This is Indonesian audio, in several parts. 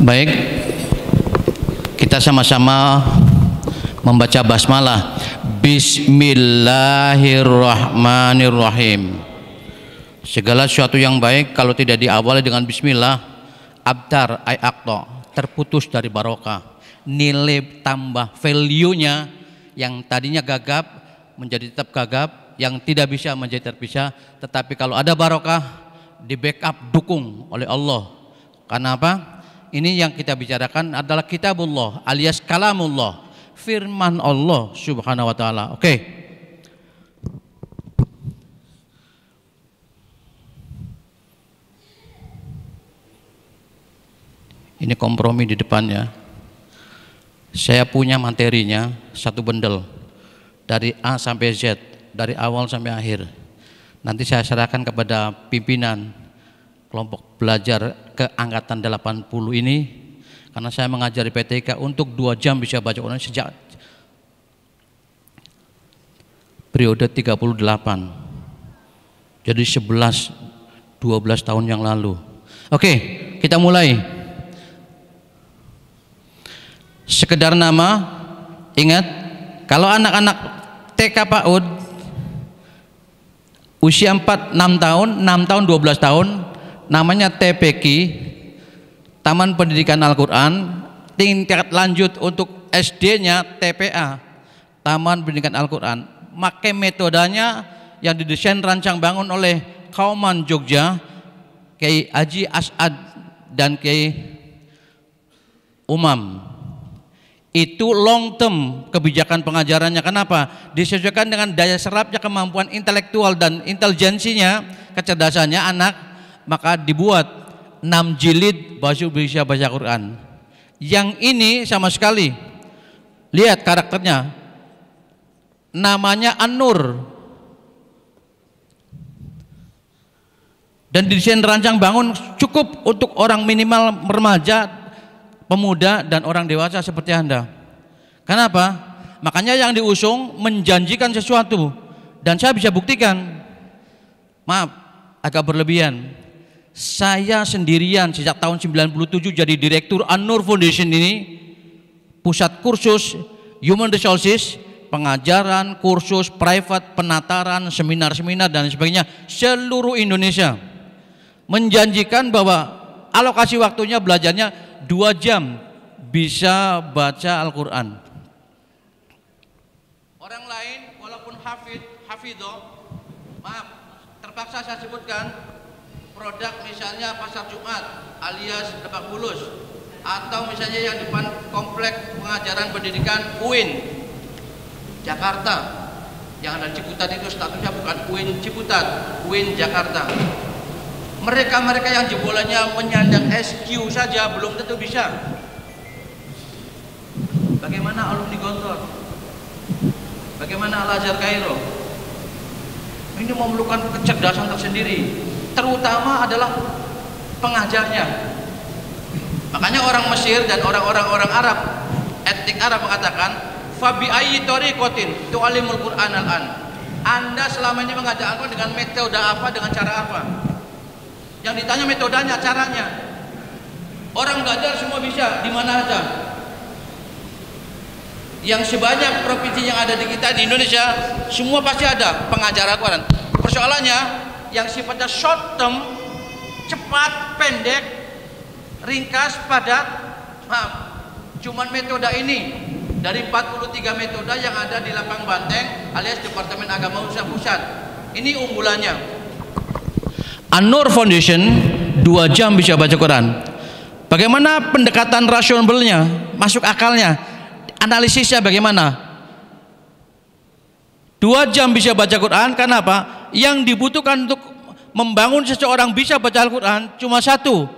Baik, kita sama-sama membaca basmalah. Bismillahirrahmanirrahim. Segala sesuatu yang baik kalau tidak diawali dengan bismillah, abtar ay akto, terputus dari barokah. Nilai tambah, value-nya yang tadinya gagap menjadi tetap gagap, yang tidak bisa menjadi terpisah. Tetapi kalau ada barokah, di backup, dukung oleh Allah. Karena apa? Ini yang kita bicarakan adalah kitabullah alias kalamullah, firman Allah subhanahu wa ta'ala. Oke. Ini kompromi di depannya. Saya punya materinya satu bendel dari A sampai Z, dari awal sampai akhir. Nanti saya serahkan kepada pimpinan kelompok belajar ke angkatan 80 ini, karena saya mengajari PTK untuk 2 jam bisa baca Quran sejak periode 38. Jadi 11-12 tahun yang lalu. Oke, kita mulai. Sekedar nama, ingat kalau anak-anak TK PAUD usia 4-6 tahun, 6 tahun 12 tahun, namanya TPQ, Taman Pendidikan Al-Quran. Tingkat lanjut untuk SD-nya TPA, Taman Pendidikan Al-Quran. Pakai metodenya yang didesain rancang bangun oleh Kauman Jogja, Kiai Haji As'ad dan Kiai Umam. Itu long term kebijakan pengajarannya. Kenapa? Disesuaikan dengan daya serapnya, kemampuan intelektual dan intelijensinya, kecerdasannya anak. Maka dibuat 6 jilid bisa baca Quran. Yang ini sama sekali, lihat karakternya, namanya An-Nur, dan didesain rancang bangun cukup untuk orang minimal remaja, pemuda, dan orang dewasa seperti Anda. Kenapa? Makanya yang diusung menjanjikan sesuatu, dan saya bisa buktikan. Maaf, agak berlebihan. Saya sendirian sejak tahun 97 jadi direktur An-Nur Foundation ini, pusat kursus human resources, pengajaran, kursus private, penataran, seminar-seminar dan sebagainya seluruh Indonesia. Menjanjikan bahwa alokasi waktunya belajarnya 2 jam bisa baca Al-Quran. Orang lain walaupun hafidho, maaf, terpaksa saya sebutkan produk misalnya Pasar Jumat alias Lebak Bulus, atau misalnya yang depan komplek pengajaran pendidikan UIN Jakarta yang ada di Ciputat, itu statusnya bukan UIN Ciputat, UIN Jakarta. Mereka yang jebolannya menyandang SQ saja belum tentu bisa. Bagaimana alumni Gontor? Bagaimana Al-Azhar Kairo? Ini memerlukan kecerdasan tersendiri, terutama adalah pengajarnya. Makanya orang Mesir dan orang Arab, etnik Arab mengatakan, fabi ayyi tariqatin tu'allimul Qur'an al-an. Anda selama ini mengajar Al-Quran dengan metode apa, dengan cara apa? Yang ditanya metodenya, caranya. Orang belajar semua bisa, di mana aja. Yang sebanyak provinsi yang ada di kita di Indonesia, semua pasti ada pengajar Al-Quran. Persoalannya yang sifatnya short term, cepat, pendek, ringkas, padat. Maaf, cuman metode ini dari 43 metode yang ada di Lapang Banteng alias Departemen Agama Usaha Pusat. Ini unggulannya. An-Nur Foundation 2 jam bisa baca Quran. Bagaimana pendekatan rasionalnya, masuk akalnya, analisisnya bagaimana? 2 jam bisa baca Quran. Kenapa? Yang dibutuhkan untuk membangun seseorang bisa baca Al-Quran cuma satu,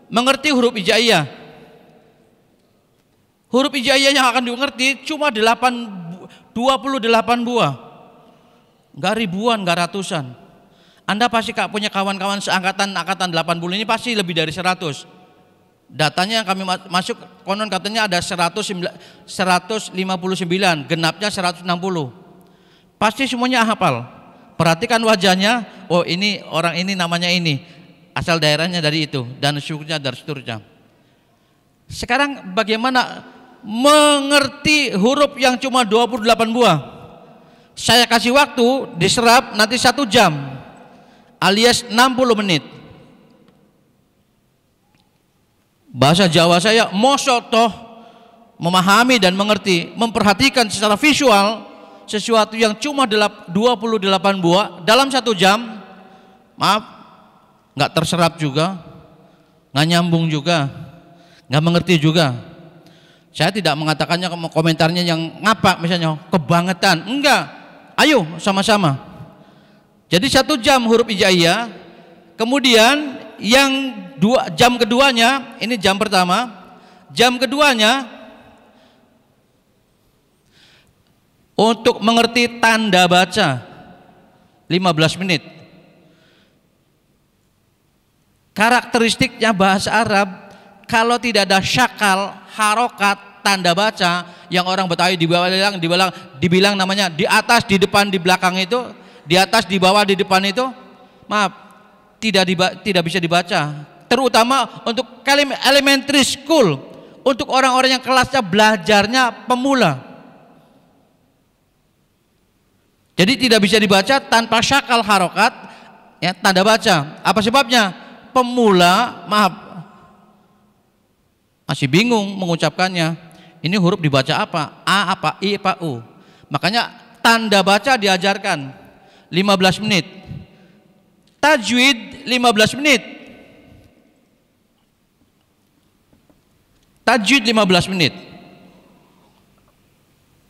mengerti huruf hijaiyah. Huruf hijaiyah yang akan dimengerti cuma 28 buah, nggak ribuan, nggak ratusan. Anda pasti punya kawan-kawan seangkatan angkatan 80 ini pasti lebih dari 100. Datanya yang kami masuk konon katanya ada 159, genapnya 160. Pasti semuanya hafal. Perhatikan wajahnya, oh ini orang ini namanya ini, asal daerahnya dari itu, dan sukunya dari seterusnya. Sekarang bagaimana mengerti huruf yang cuma 28 buah? Saya kasih waktu diserap nanti 1 jam alias 60 menit. Bahasa Jawa saya mosotoh memahami dan mengerti, memperhatikan secara visual sesuatu yang cuma 28 buah dalam 1 jam. Maaf, nggak terserap juga, nggak nyambung juga, nggak mengerti juga. Saya tidak mengatakannya komentarnya yang ngapak misalnya kebangetan, enggak. Ayo sama-sama. Jadi 1 jam huruf hijaiyah, kemudian yang jam keduanya, ini jam pertama, jam keduanya untuk mengerti tanda baca 15 menit. Karakteristiknya bahasa Arab, kalau tidak ada syakal, harokat, tanda baca yang orang Betawi dibilang namanya di atas, di depan, di belakang itu, di atas, di bawah, di depan itu, maaf, tidak bisa dibaca. Terutama untuk elementary school, untuk orang-orang yang kelasnya belajarnya pemula. Jadi tidak bisa dibaca tanpa syakal harokat, ya, tanda baca. Apa sebabnya? Pemula, maaf, masih bingung mengucapkannya. Ini huruf dibaca apa? A apa? I apa? U? Makanya tanda baca diajarkan 15 menit. Tajwid 15 menit. Tajwid 15 menit.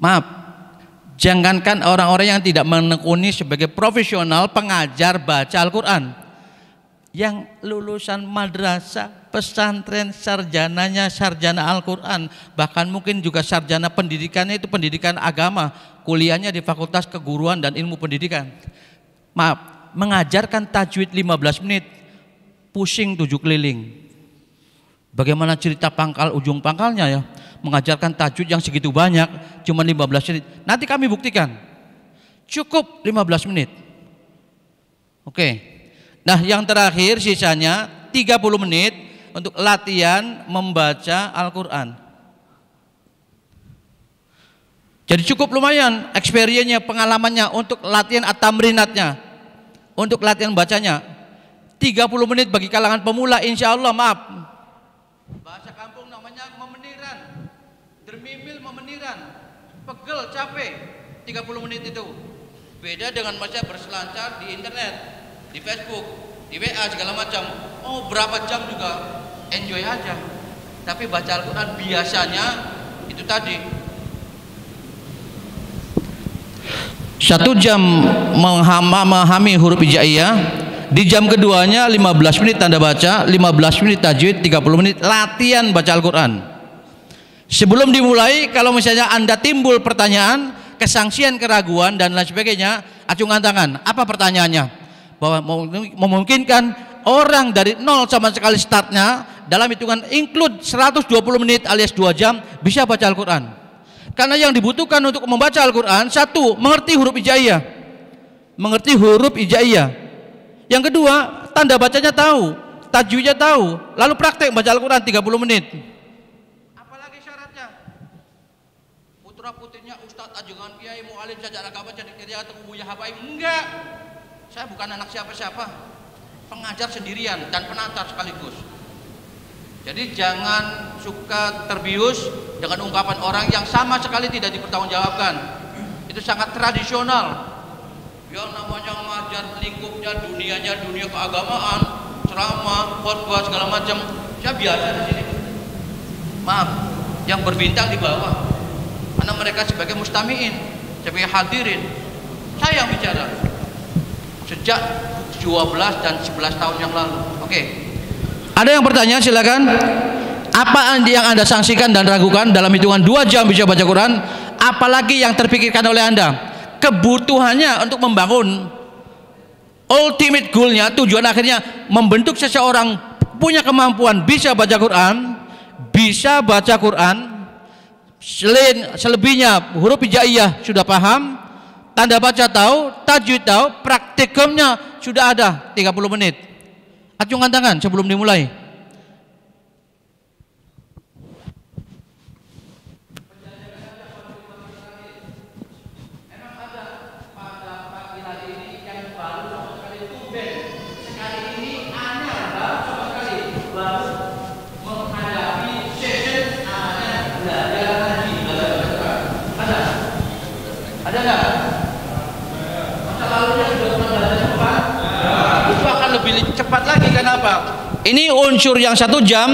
Maaf, jangankan orang-orang yang tidak menekuni sebagai profesional pengajar baca Al-Quran, yang lulusan madrasah, pesantren, sarjananya sarjana Al-Quran, bahkan mungkin juga sarjana pendidikannya itu pendidikan agama, kuliahnya di Fakultas Keguruan dan Ilmu Pendidikan. Maaf, mengajarkan tajwid 15 menit, pusing 7 keliling. Bagaimana cerita pangkal ujung pangkalnya ya? Mengajarkan tajwid yang segitu banyak cuma 15 menit. Nanti kami buktikan. Cukup 15 menit. Oke. Nah, yang terakhir sisanya 30 menit untuk latihan membaca Al-Qur'an. Jadi cukup lumayan experience-nya, pengalamannya untuk latihan at-tamrinatnya. Untuk latihan bacanya. 30 menit bagi kalangan pemula insya Allah, maaf. Bahasa kampung namanya memeniran, dermimil memeniran, pegel, capek, 30 menit itu. Beda dengan masa berselancar di internet, di Facebook, di WA segala macam. Oh, berapa jam juga enjoy aja. Tapi baca Al-Quran biasanya itu tadi 1 jam memahami huruf hijaiyah. Di jam keduanya 15 menit tanda baca, 15 menit tajwid, 30 menit latihan baca Al-Quran. Sebelum dimulai, kalau misalnya Anda timbul pertanyaan, kesangsian, keraguan dan lain sebagainya, acungkan tangan. Apa pertanyaannya? Bahwa memungkinkan orang dari nol sama sekali startnya dalam hitungan include 120 menit alias 2 jam bisa baca Al-Quran. Karena yang dibutuhkan untuk membaca Al-Quran, 1, mengerti huruf hijaiyah. Mengerti huruf hijaiyah. Yang kedua, tanda bacanya tahu, tajwidnya tahu, lalu praktek baca Al-Quran 30 menit. Apalagi syaratnya? Putra putrinya Ustadz Ajengan Kiai Mu'alim saja agama jadi kerja atau Buya Habaib? Enggak. Saya bukan anak siapa-siapa. Pengajar sendirian dan penata sekaligus. Jadi jangan suka terbius dengan ungkapan orang yang sama sekali tidak dipertanggungjawabkan. Itu sangat tradisional. Yang namanya ngajar lingkupnya dunianya dunia keagamaan, ceramah, khotbah segala macam. Saya biasa di sini. Maaf, yang berbintang di bawah. Karena mereka sebagai mustamiin, sebagai hadirin. Saya yang bicara. Sejak 12 dan 11 tahun yang lalu. Oke. Ada yang bertanya, silakan. Apa yang Anda sanksikan dan ragukan dalam hitungan 2 jam bisa baca Quran? Apalagi yang terpikirkan oleh Anda? Kebutuhannya untuk membangun ultimate goalnya, tujuan akhirnya membentuk seseorang punya kemampuan bisa baca Quran, selebihnya huruf hijaiyah sudah paham, tanda baca tahu, tajwid tahu, praktikumnya sudah ada 30 menit. Acungkan tangan sebelum dimulai. nggak? Masa lalunya sudah pernah belajar cepat? Itu akan lebih cepat lagi. Kenapa? Ini unsur yang 1 jam.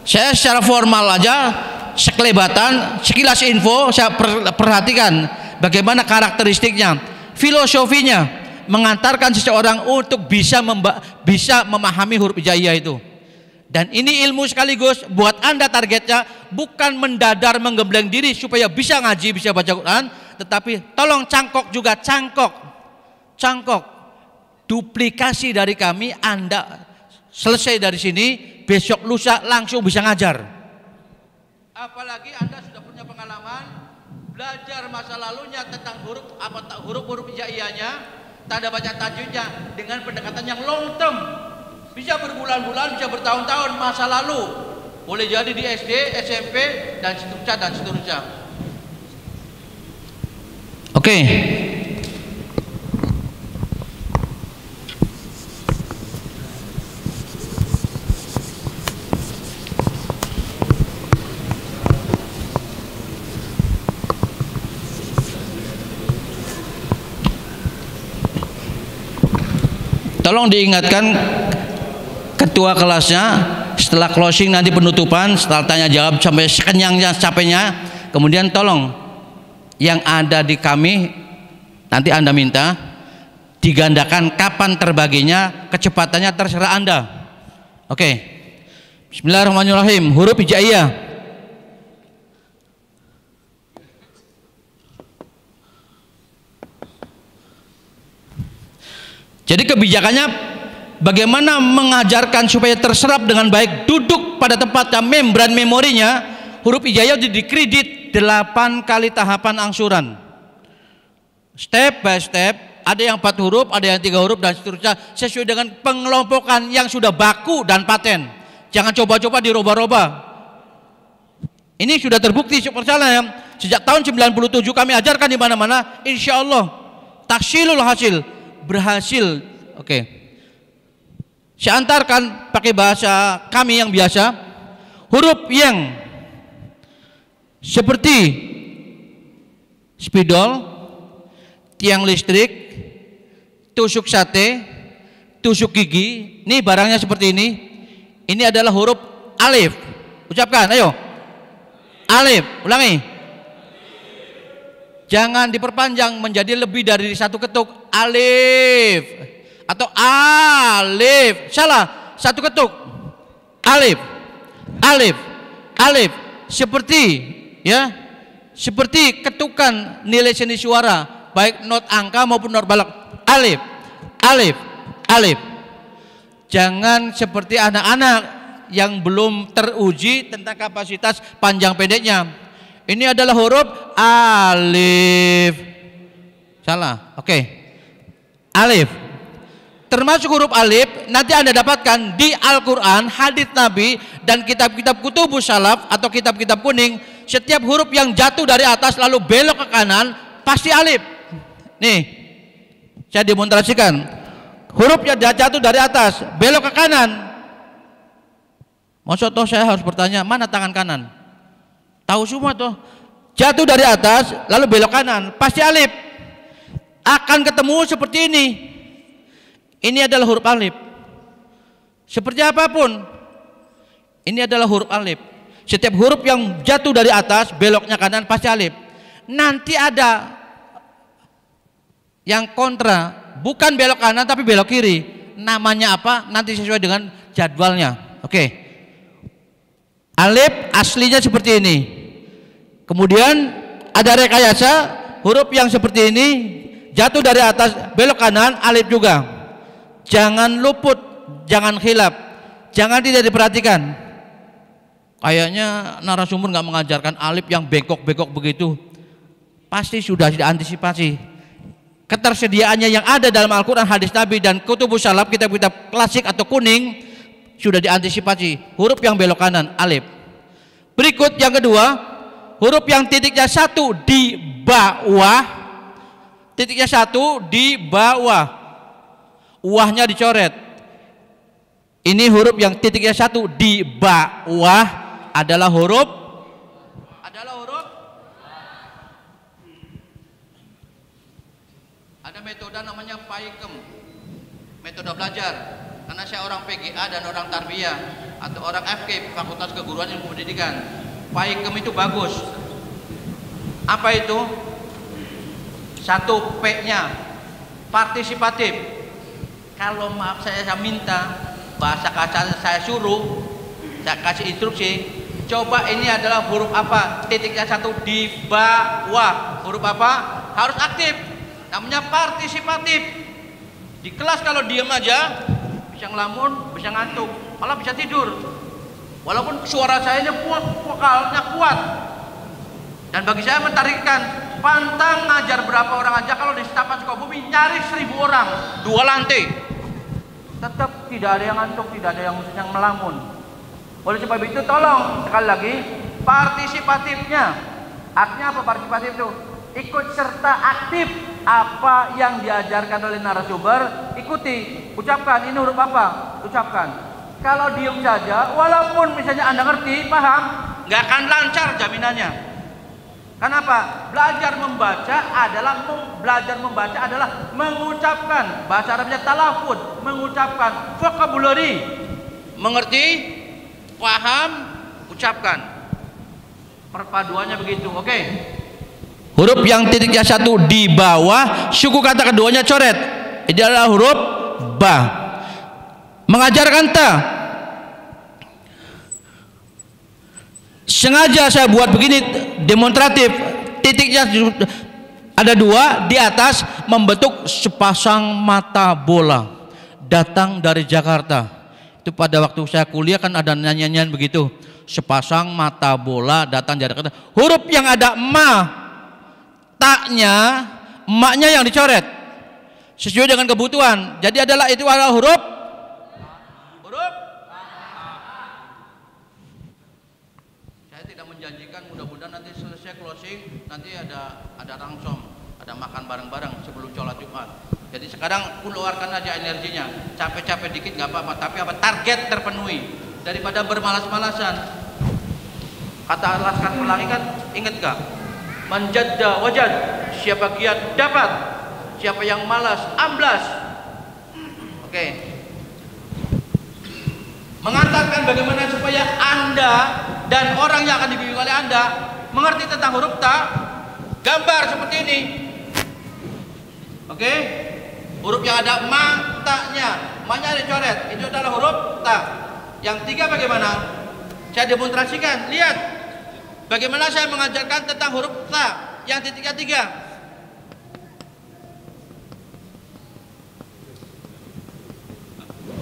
Saya secara formal aja, sekelebatan, sekilas info, saya perhatikan bagaimana karakteristiknya, filosofinya, mengantarkan seseorang untuk bisa memahami huruf hijaiyah itu. Dan ini ilmu sekaligus buat Anda, targetnya bukan mendadar menggembleng diri supaya bisa ngaji, bisa baca Quran, tetapi tolong cangkok juga, cangkok duplikasi dari kami. Anda selesai dari sini, besok lusa langsung bisa ngajar. Apalagi Anda sudah punya pengalaman belajar masa lalunya tentang huruf hijaiyahnya, tanda baca tajwidnya dengan pendekatan yang long term, bisa berbulan-bulan, bisa bertahun-tahun masa lalu, boleh jadi di SD, SMP dan seterusnya. Oke. Tolong diingatkan ketua kelasnya setelah closing nanti penutupan, setelah tanya jawab sampai sekenyangnya capeknya, kemudian tolong yang ada di kami nanti Anda minta digandakan kapan terbaginya, kecepatannya terserah Anda. Oke. Bismillahirrahmanirrahim. Huruf hijaiyah. Jadi kebijakannya bagaimana mengajarkan supaya terserap dengan baik, duduk pada tempatnya, membran memorinya. Huruf hijaiyah dikredit 8 kali tahapan angsuran, step by step. Ada yang 4 huruf, ada yang 3 huruf dan seterusnya, sesuai dengan pengelompokan yang sudah baku dan paten. Jangan coba-coba dirubah-rubah. Ini sudah terbukti percaya. Sejak tahun 97 kami ajarkan di mana-mana, insya Allah tahsilul hasil, berhasil. Oke. Saya antarkan pakai bahasa kami yang biasa. Huruf yang seperti spidol, tiang listrik, tusuk sate, tusuk gigi. Ini barangnya seperti ini. Ini adalah huruf alif. Ucapkan, ayo. Alif, ulangi. Jangan diperpanjang menjadi lebih dari 1 ketuk. Alif atau alif, salah, 1 ketuk. Alif, alif, alif. Seperti ya, seperti ketukan nilai seni suara, baik not angka maupun not balok. Alif, alif, alif. Jangan seperti anak-anak yang belum teruji tentang kapasitas panjang pendeknya. Ini adalah huruf alif. Salah. Oke. Alif. Termasuk huruf alif nanti Anda dapatkan di Al-Qur'an, hadits Nabi dan kitab-kitab kutubus salaf atau kitab-kitab kuning. Setiap huruf yang jatuh dari atas lalu belok ke kanan pasti alif. Nih. Saya demonstrasikan. Huruf yang jatuh dari atas belok ke kanan. Maksud toh saya harus bertanya, mana tangan kanan? Tahu semua tuh. Jatuh dari atas lalu belok kanan pasti alif. Akan ketemu seperti ini. Ini adalah huruf alif. Seperti apapun, ini adalah huruf alif. Setiap huruf yang jatuh dari atas beloknya kanan pasti alif. Nanti ada yang kontra, bukan belok kanan tapi belok kiri. Namanya apa? Nanti sesuai dengan jadwalnya. Oke. Alif aslinya seperti ini. Kemudian ada rekayasa, huruf yang seperti ini jatuh dari atas belok kanan alif juga. Jangan luput, jangan khilaf, jangan tidak diperhatikan. Kayaknya narasumber nggak mengajarkan alif yang bengkok-bengkok begitu. Pasti sudah diantisipasi. Ketersediaannya yang ada dalam Al-Quran, hadis Nabi dan kutubus salaf, kitab-kitab klasik atau kuning sudah diantisipasi. Huruf yang belok kanan alif. Berikut yang kedua, huruf yang titiknya 1 di bawah, titiknya 1 di bawah, wahnya dicoret. Ini huruf yang titiknya 1 di bawah adalah huruf metode belajar. Karena saya orang PGA dan orang tarbiyah atau orang FK, Fakultas Keguruan Ilmu Pendidikan. Paikem itu bagus. Apa itu? Satu P-nya partisipatif. Kalau maaf saya minta bahasa kasar, saya suruh, saya kasih instruksi, coba ini adalah huruf apa? Titiknya satu di bawah. Huruf apa? Harus aktif. Namanya partisipatif. Di kelas kalau diam aja bisa ngelamun, bisa ngantuk, malah bisa tidur. Walaupun suara saya vokalnya kuat. Dan bagi saya mentarikkan, pantang ngajar berapa orang aja kalau di Setapan Sukabumi nyari 1000 orang, 2 lantai. Tetap tidak ada yang ngantuk, tidak ada yang melamun. Oleh sebab itu tolong sekali lagi partisipatifnya. Artinya apa partisipatif itu? Ikut serta aktif apa yang diajarkan oleh narasumber, ikuti, ucapkan ini huruf apa, ucapkan. Kalau diam saja, walaupun misalnya Anda ngerti, paham, nggak akan lancar jaminannya. Kenapa? Belajar membaca adalah mengucapkan. Bahasa Arabnya talafud, mengucapkan vocabulary. Mengerti, paham, ucapkan. Perpaduannya begitu, oke. Huruf yang titiknya satu di bawah, suku kata keduanya coret. Ini adalah huruf ba. Mengajarkan ta. Sengaja saya buat begini demonstratif. Titiknya ada 2 di atas, membentuk sepasang mata bola datang dari Jakarta. Itu pada waktu saya kuliah kan ada nyanyian begitu. Sepasang mata bola datang dari Jakarta. Huruf yang ada ma, taknya, emaknya yang dicoret sesuai dengan kebutuhan. Jadi itu adalah huruf. Saya tidak menjanjikan, mudah-mudahan nanti selesai closing nanti ada rangsom, ada makan bareng-bareng sebelum sholat Jumat. Jadi sekarang keluarkan aja energinya. Capek-capek dikit nggak apa-apa, tapi apa target terpenuhi daripada bermalas-malasan. Kata Laskar Pelangi kan, ingat gak? Manjadda wajad, siapa giat dapat, siapa yang malas amblas. Oke. Mengantarkan bagaimana supaya Anda dan orang yang akan dibimbing oleh Anda mengerti tentang huruf ta. Gambar seperti ini. Oke. Huruf yang ada matanya, ma-nya dicoret, itu adalah huruf ta. Yang 3 bagaimana? Saya demonstrasikan, lihat bagaimana saya mengajarkan tentang huruf ta yang titiknya 3.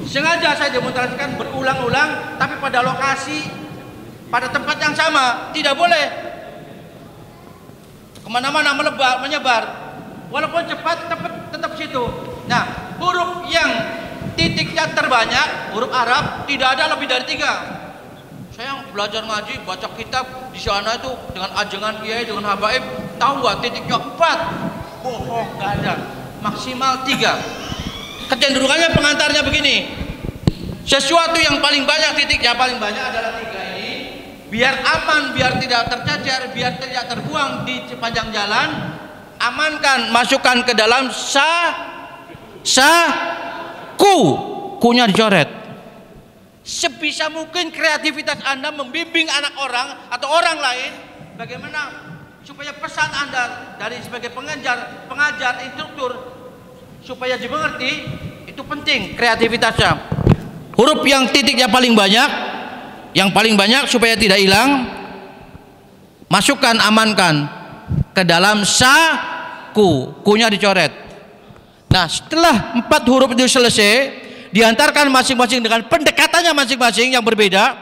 Sengaja saya demonstrasikan berulang-ulang, tapi pada lokasi, pada tempat yang sama. Tidak boleh kemana-mana menyebar. Walaupun cepat, tetap situ. Nah, huruf yang titiknya terbanyak, huruf Arab, tidak ada lebih dari 3. Saya belajar ngaji, baca kitab di sana itu dengan ajengan kiai, dengan habaib, tahu nggak titiknya 4? Bohong, nggak ada. Maksimal 3. Kecenderungannya pengantarnya begini. Sesuatu yang paling banyak, titiknya paling banyak adalah 3 ini. Biar aman, biar tidak tercacar, biar tidak terbuang di sepanjang jalan. Amankan, masukkan ke dalam ku-nya dicoret. Sebisa mungkin kreativitas Anda membimbing anak orang atau orang lain bagaimana supaya pesan Anda dari sebagai pengajar, instruktur supaya dimengerti, itu penting kreativitasnya. Huruf yang titiknya paling banyak, yang paling banyak supaya tidak hilang, masukkan, amankan ke dalam ku-nya dicoret. Nah, setelah 4 huruf itu selesai, diantarkan masing-masing dengan pendekatannya masing-masing yang berbeda.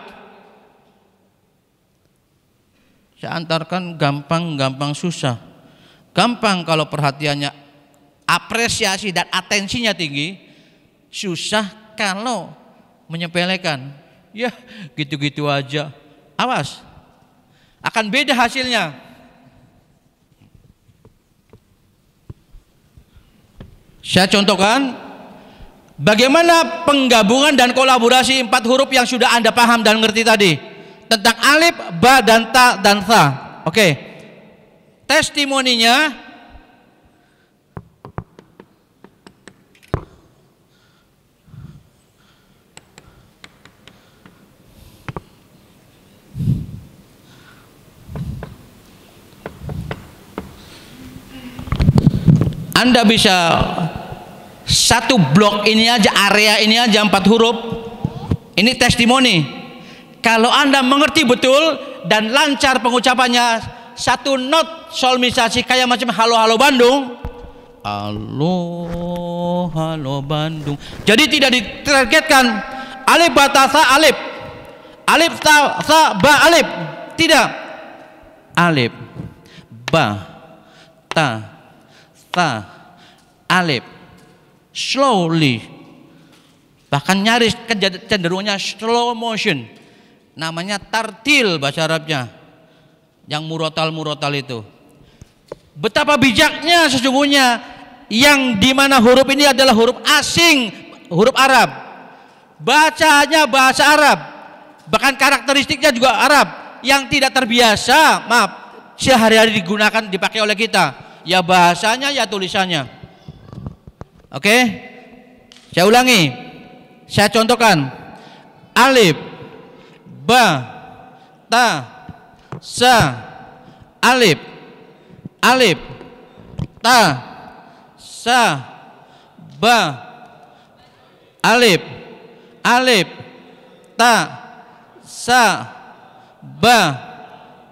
Saya antarkan gampang susah. Gampang kalau perhatiannya, apresiasi dan atensinya tinggi. Susah kalau menyepelekan. Ya, gitu-gitu aja. Awas, akan beda hasilnya. Saya contohkan bagaimana penggabungan dan kolaborasi 4 huruf yang sudah Anda paham dan ngerti tadi tentang alif, ba, dan ta dan tha. Oke. Testimoninya Anda bisa satu blok ini aja, area ini aja 4 huruf. Ini testimoni. Kalau Anda mengerti betul dan lancar pengucapannya, satu not solmisasi kayak macam halo halo Bandung. Halo halo Bandung. Jadi tidak ditargetkan alif ba ta sa alif. Alif ta sa ba alif. Tidak. Alif ba ta sa alif. Slowly. Bahkan nyaris cenderungnya slow motion. Namanya tartil bahasa Arabnya. Yang murotal itu. Betapa bijaknya sesungguhnya yang dimana huruf ini adalah huruf asing, huruf Arab. Bacanya bahasa Arab. Bahkan karakteristiknya juga Arab. Yang tidak terbiasa, maaf, sehari-hari digunakan, dipakai oleh kita. Ya bahasanya, ya tulisannya. Oke? Saya ulangi. Saya contohkan. Alif, ba, ta, sa, alif, alif, ta, sa, ba, alif, alif, ta, sa, ba,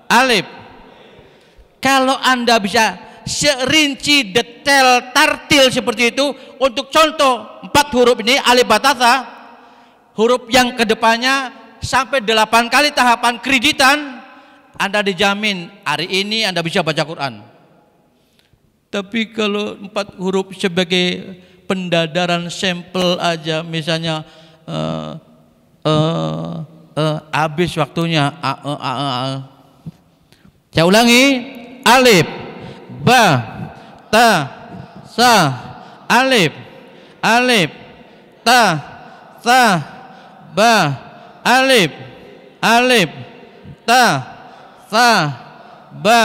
alif. Kalau Anda bisa serinci detail tartil seperti itu untuk contoh 4 huruf ini alif ba ta sa, huruf yang kedepannya sampai 8 kali tahapan kreditan, Anda dijamin hari ini Anda bisa baca Quran. Tapi kalau 4 huruf sebagai pendadaran sampel aja, misalnya habis waktunya. Saya ulangi, alif, ba, ta, sa, alif, alif, ta, sa, ba, alif, alif, ta, sa, ba,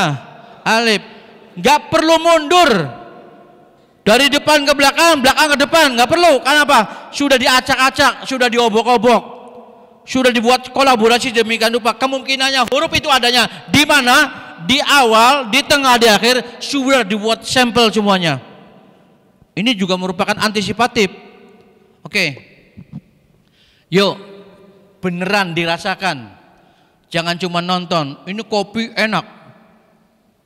alif. Gak perlu mundur dari depan ke belakang, belakang ke depan, gak perlu. Kenapa? Sudah diacak-acak, sudah diobok-obok, sudah dibuat kolaborasi demikian rupa. Kemungkinannya huruf itu adanya di mana? Di awal, di tengah, di akhir sudah dibuat sampel semuanya. Ini juga merupakan antisipatif. Oke. Yuk, beneran dirasakan. Jangan cuma nonton. Ini kopi enak.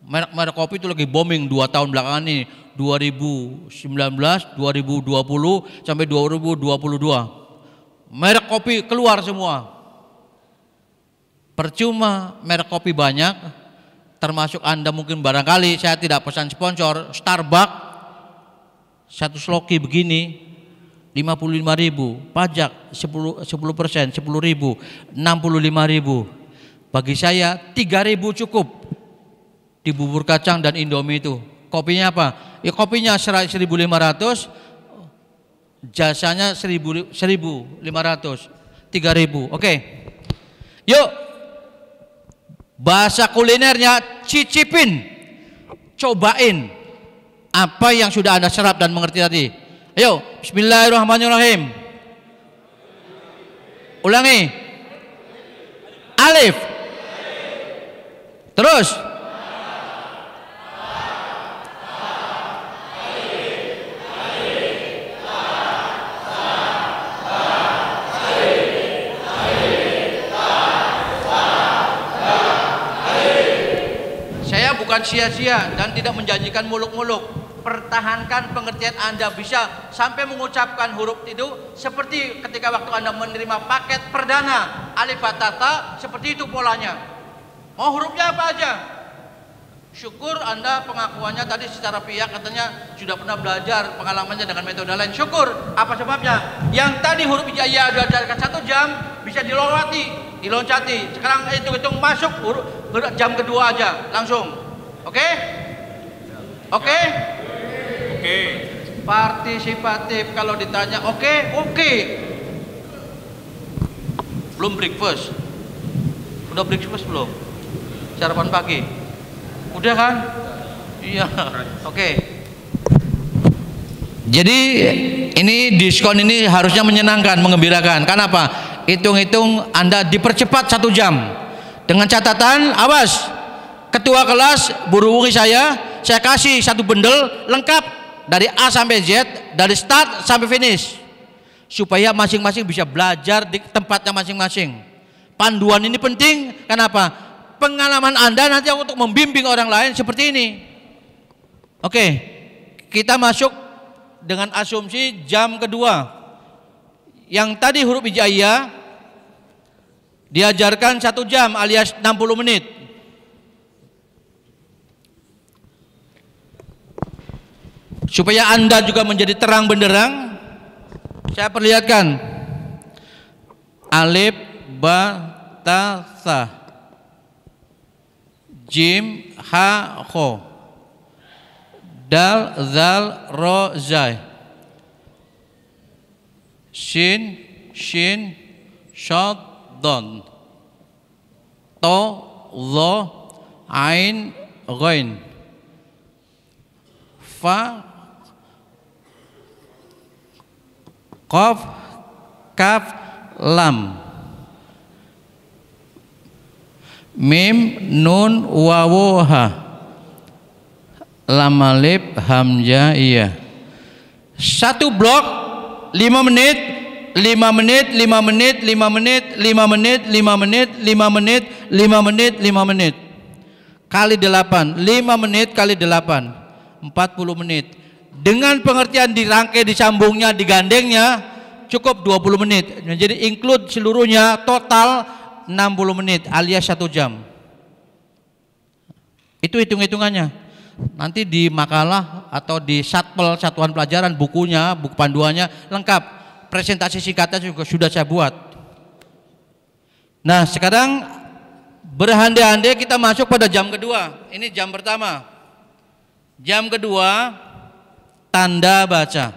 Merek kopi itu lagi booming 2 tahun belakangan ini, 2019, 2020 sampai 2022. Merek kopi keluar semua. Percuma merek kopi banyak, termasuk Anda mungkin barangkali, saya tidak pesan sponsor, Starbucks satu sloki begini 55.000, pajak 10%, 10.000, 65.000. Bagi saya 3.000 cukup di bubur kacang dan Indomie itu. Kopinya apa? Ya kopinya 1.500, jasanya 1.500, 3.000. Oke. Yuk. Bahasa kulinernya cicipin. Cobain apa yang sudah Anda serap dan mengerti tadi. Ayo, bismillahirrahmanirrahim. Ulangi. Alif. Terus. Saya bukan sia-sia dan tidak menjanjikan muluk-muluk. Pertahankan pengertian Anda, bisa sampai mengucapkan huruf itu seperti ketika waktu Anda menerima paket perdana alif ba ta sa, seperti itu polanya. Mau hurufnya apa aja? Syukur Anda pengakuannya tadi secara pihak katanya sudah pernah belajar, pengalamannya dengan metode lain. Syukur. Apa sebabnya? Yang tadi huruf hijaiyah ada jarak 1 jam bisa diloncati. Sekarang hitung-hitung masuk huruf jam kedua aja langsung. Oke? Oke? Oke. Partisipatif. Kalau ditanya oke. Belum breakfast. Udah breakfast belum? Sarapan pagi. Udah kan? Iya. Oke. Jadi ini diskon ini harusnya menyenangkan, mengembirakan. Kenapa? Hitung-hitung Anda dipercepat 1 jam. Dengan catatan, awas, ketua kelas hubungi saya kasih 1 bundel lengkap dari A sampai Z, dari start sampai finish, supaya masing-masing bisa belajar di tempatnya masing-masing. Panduan ini penting. Kenapa? Pengalaman Anda nanti untuk membimbing orang lain seperti ini. Oke, kita masuk dengan asumsi jam kedua. Yang tadi huruf hijaiyah diajarkan 1 jam alias 60 menit. Supaya Anda juga menjadi terang benderang, saya perlihatkan alif, ba, ta, sa, jim, ha, kho, dal, zal, ro, zai, shin, shin, shad, don, to, lo, ain, ghain, fa, qaf, kaf, lam, mim, nun, wawu, ha, lam, alif, hamzah, iya. 1 blok 5 menit, 5 menit, 5 menit, 5 menit, 5 menit, 5 menit, 5 menit, 5 menit, 5 menit, kali 8, 5 menit kali 8, 40 menit. Dengan pengertian dirangkai, disambungnya, digandengnya cukup 20 menit. Jadi include seluruhnya total 60 menit alias 1 jam. Itu hitung-hitungannya. Nanti di makalah atau di satpel satuan pelajaran, bukunya, buku panduannya lengkap. Presentasi singkatnya juga sudah saya buat. Nah, sekarang berandai-andai kita masuk pada jam kedua. Ini jam pertama. Jam kedua, tanda baca.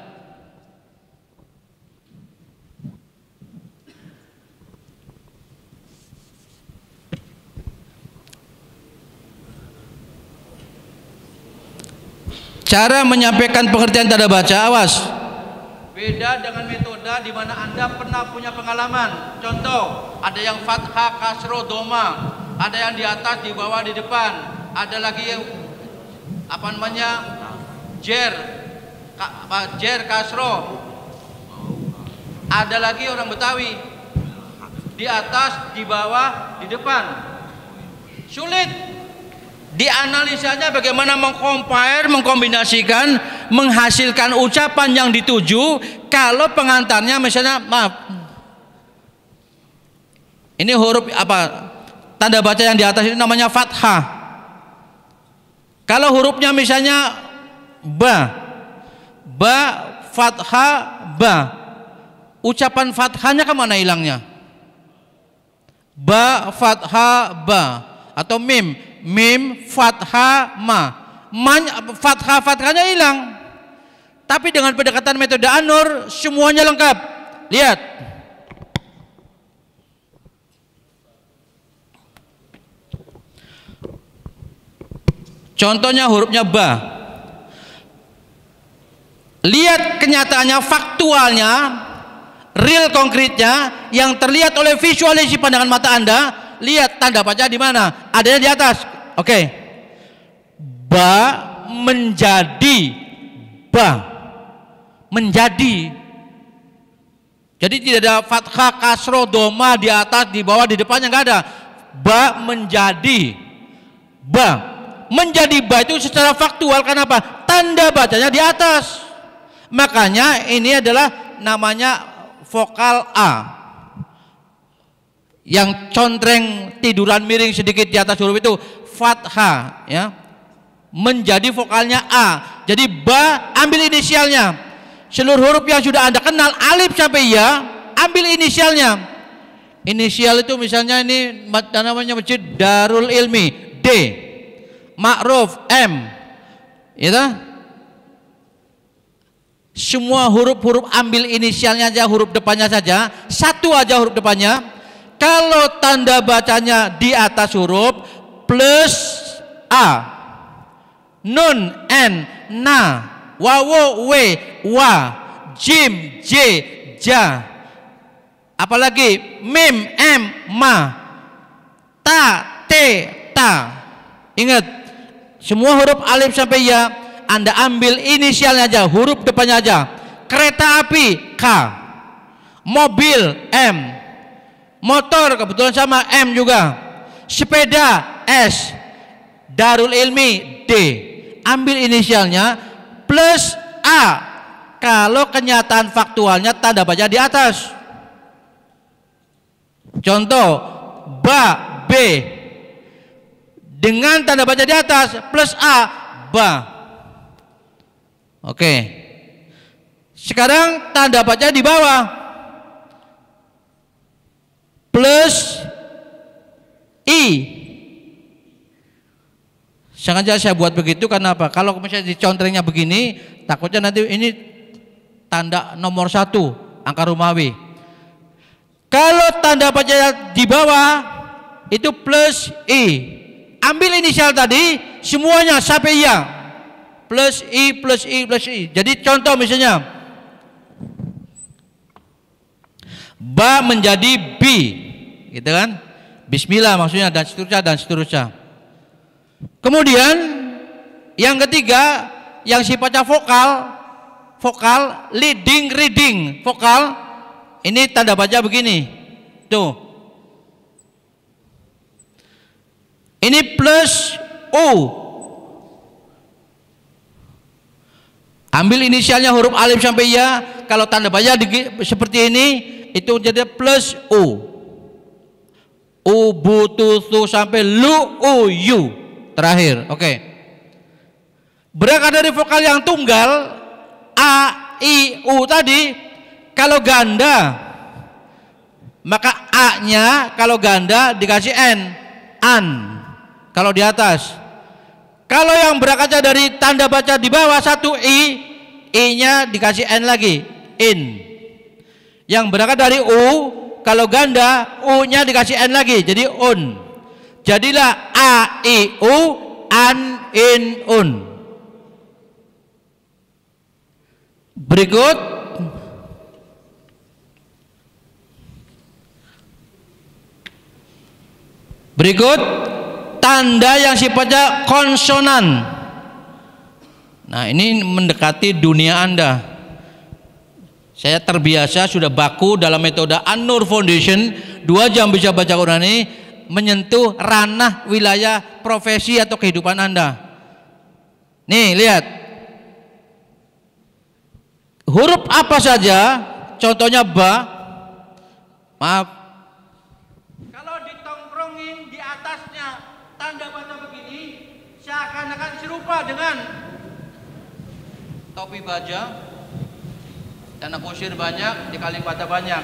Cara menyampaikan pengertian tanda baca, awas. Beda dengan metode di mana Anda pernah punya pengalaman. Contoh, ada yang fathah, kasro, doma, ada yang di atas, di bawah, di depan, ada lagi yang apa namanya, jer, kasro, ada lagi orang Betawi, di atas, di bawah, di depan. Sulit dianalisanya bagaimana mengcompare, mengkombinasikan, menghasilkan ucapan yang dituju. Kalau pengantarnya misalnya, maaf, ini huruf apa, tanda baca yang di atas ini namanya fathah. Kalau hurufnya misalnya ba, fathah, ba, ucapan fathahnya kemana hilangnya? Ba, fathah, ba. Atau mim, fathah, ma, fathahnya hilang. Tapi dengan pendekatan metode An-Nur semuanya lengkap. Lihat, contohnya hurufnya ba. Lihat kenyataannya, faktualnya, real konkretnya yang terlihat oleh visualisasi pandangan mata Anda. Lihat tanda baca di mana? Adanya di atas. Oke. Ba menjadi, ba menjadi. Jadi tidak ada fathah, kasro, doma di atas, di bawah, di depannya nggak ada. Ba menjadi, ba menjadi, ba itu secara faktual. Kenapa? Tanda bacanya di atas. Makanya ini adalah namanya vokal A. Yang contreng tiduran miring sedikit di atas huruf itu fathah, ya, menjadi vokalnya A. Jadi ba ambil inisialnya. Seluruh huruf yang sudah Anda kenal alif sampai ya ambil inisialnya. Inisial itu misalnya ini namanya Masjid Darul Ilmi, D, Ma'ruf, M, ya. Semua huruf-huruf ambil inisialnya aja, huruf depannya saja, satu aja huruf depannya. Kalau tanda bacanya di atas huruf plus A, nun, n, na, wawo, we, wa, jim, j, ja, apalagi mim, m, ma, ta, t, ta. Ingat, semua huruf alif sampai ya Anda ambil inisialnya aja, huruf depannya aja. Kereta api K, mobil M, motor kebetulan sama M juga, sepeda S, Darul Ilmi D. Ambil inisialnya plus A kalau kenyataan faktualnya tanda baca di atas. Contoh ba B dengan tanda baca di atas plus A ba. Oke. Sekarang tanda baca di bawah plus I. Sengaja saya buat begitu karena apa? Kalau misalnya dicontrengnya begini, takutnya nanti ini tanda nomor 1 angka Romawi. Kalau tanda baca di bawah itu plus I. Ambil inisial tadi semuanya sampai ya. Plus I plus I plus I. Jadi contoh misalnya ba menjadi B, gitu kan? Bismillah maksudnya dan seterusnya. Kemudian yang ketiga yang sifatnya vokal leading reading vokal, ini tanda baca begini tuh, ini plus U. Ambil inisialnya huruf alif sampai ya, kalau tanda baca seperti ini itu jadi plus U, ubututu sampai lu U terakhir. Oke. Berangkat dari vokal yang tunggal A, I, U tadi, kalau ganda maka A-nya kalau ganda dikasih N, an. Kalau di atas. Kalau yang berangkatnya dari tanda baca di bawah satu I-nya dikasih N lagi, in. Yang berangkat dari U, kalau ganda U-nya dikasih N lagi, jadi un. Jadilah A, I, U, an, in, un. Berikut tanda yang sifatnya konsonan. Nah, ini mendekati dunia Anda. Saya terbiasa sudah baku dalam metode An-Nur Foundation 2 jam bisa baca Quran ini, menyentuh ranah wilayah profesi atau kehidupan Anda. Nih, lihat. Huruf apa saja, contohnya ba. Maaf. Kalau ditongkrongin di atasnya tanda baca begini, seakan-akan serupa dengan topi baja, tanah kusir banyak, dikali bata banyak.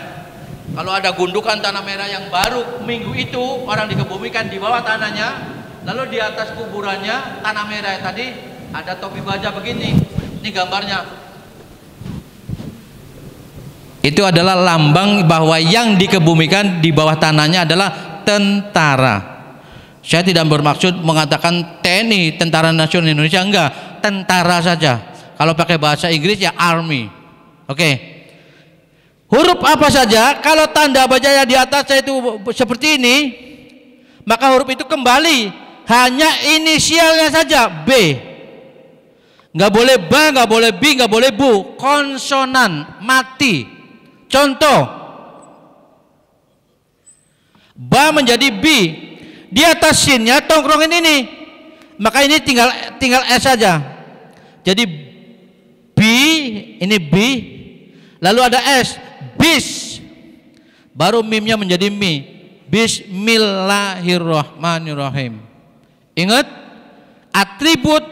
Kalau ada gundukan tanah merah yang baru minggu itu orang dikebumikan di bawah tanahnya, lalu di atas kuburannya tanah merah tadi ada topi baja begini. Ini gambarnya. Itu adalah lambang bahwa yang dikebumikan di bawah tanahnya adalah tentara. Saya tidak bermaksud mengatakan TNI, Tentara Nasional Indonesia, enggak, tentara saja. Kalau pakai bahasa Inggris ya army. Oke. Huruf apa saja, kalau tanda bacanya di atasnya itu seperti ini, maka huruf itu kembali hanya inisialnya saja B. Nggak boleh ba, nggak boleh bi, nggak boleh bu. Konsonan mati. Contoh, ba menjadi B, di atas sinnya tongkrongin ini, maka ini tinggal S saja. Jadi B, ini B, lalu ada S. Bis, baru mimnya menjadi mi. Bismillahirrahmanirrahim. Ingat, atribut,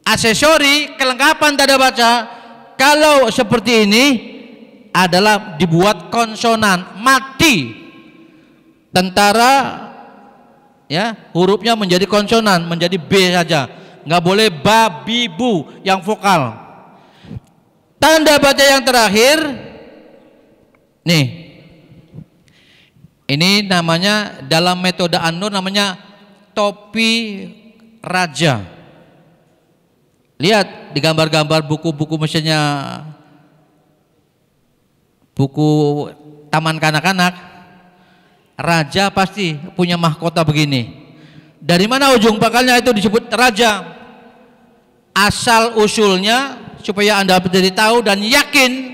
aksesori, kelengkapan tanda baca kalau seperti ini adalah dibuat konsonan mati. Tentara ya, hurufnya menjadi konsonan, menjadi B saja. Nggak boleh ba, bi, bu yang vokal. Tanda baca yang terakhir nih, ini namanya dalam metode An-Nur namanya topi raja. Lihat di gambar-gambar buku-buku misalnya buku taman kanak-kanak, raja pasti punya mahkota begini. Dari mana ujung pangkalnya itu disebut raja? asal usulnya supaya Anda menjadi tahu dan yakin.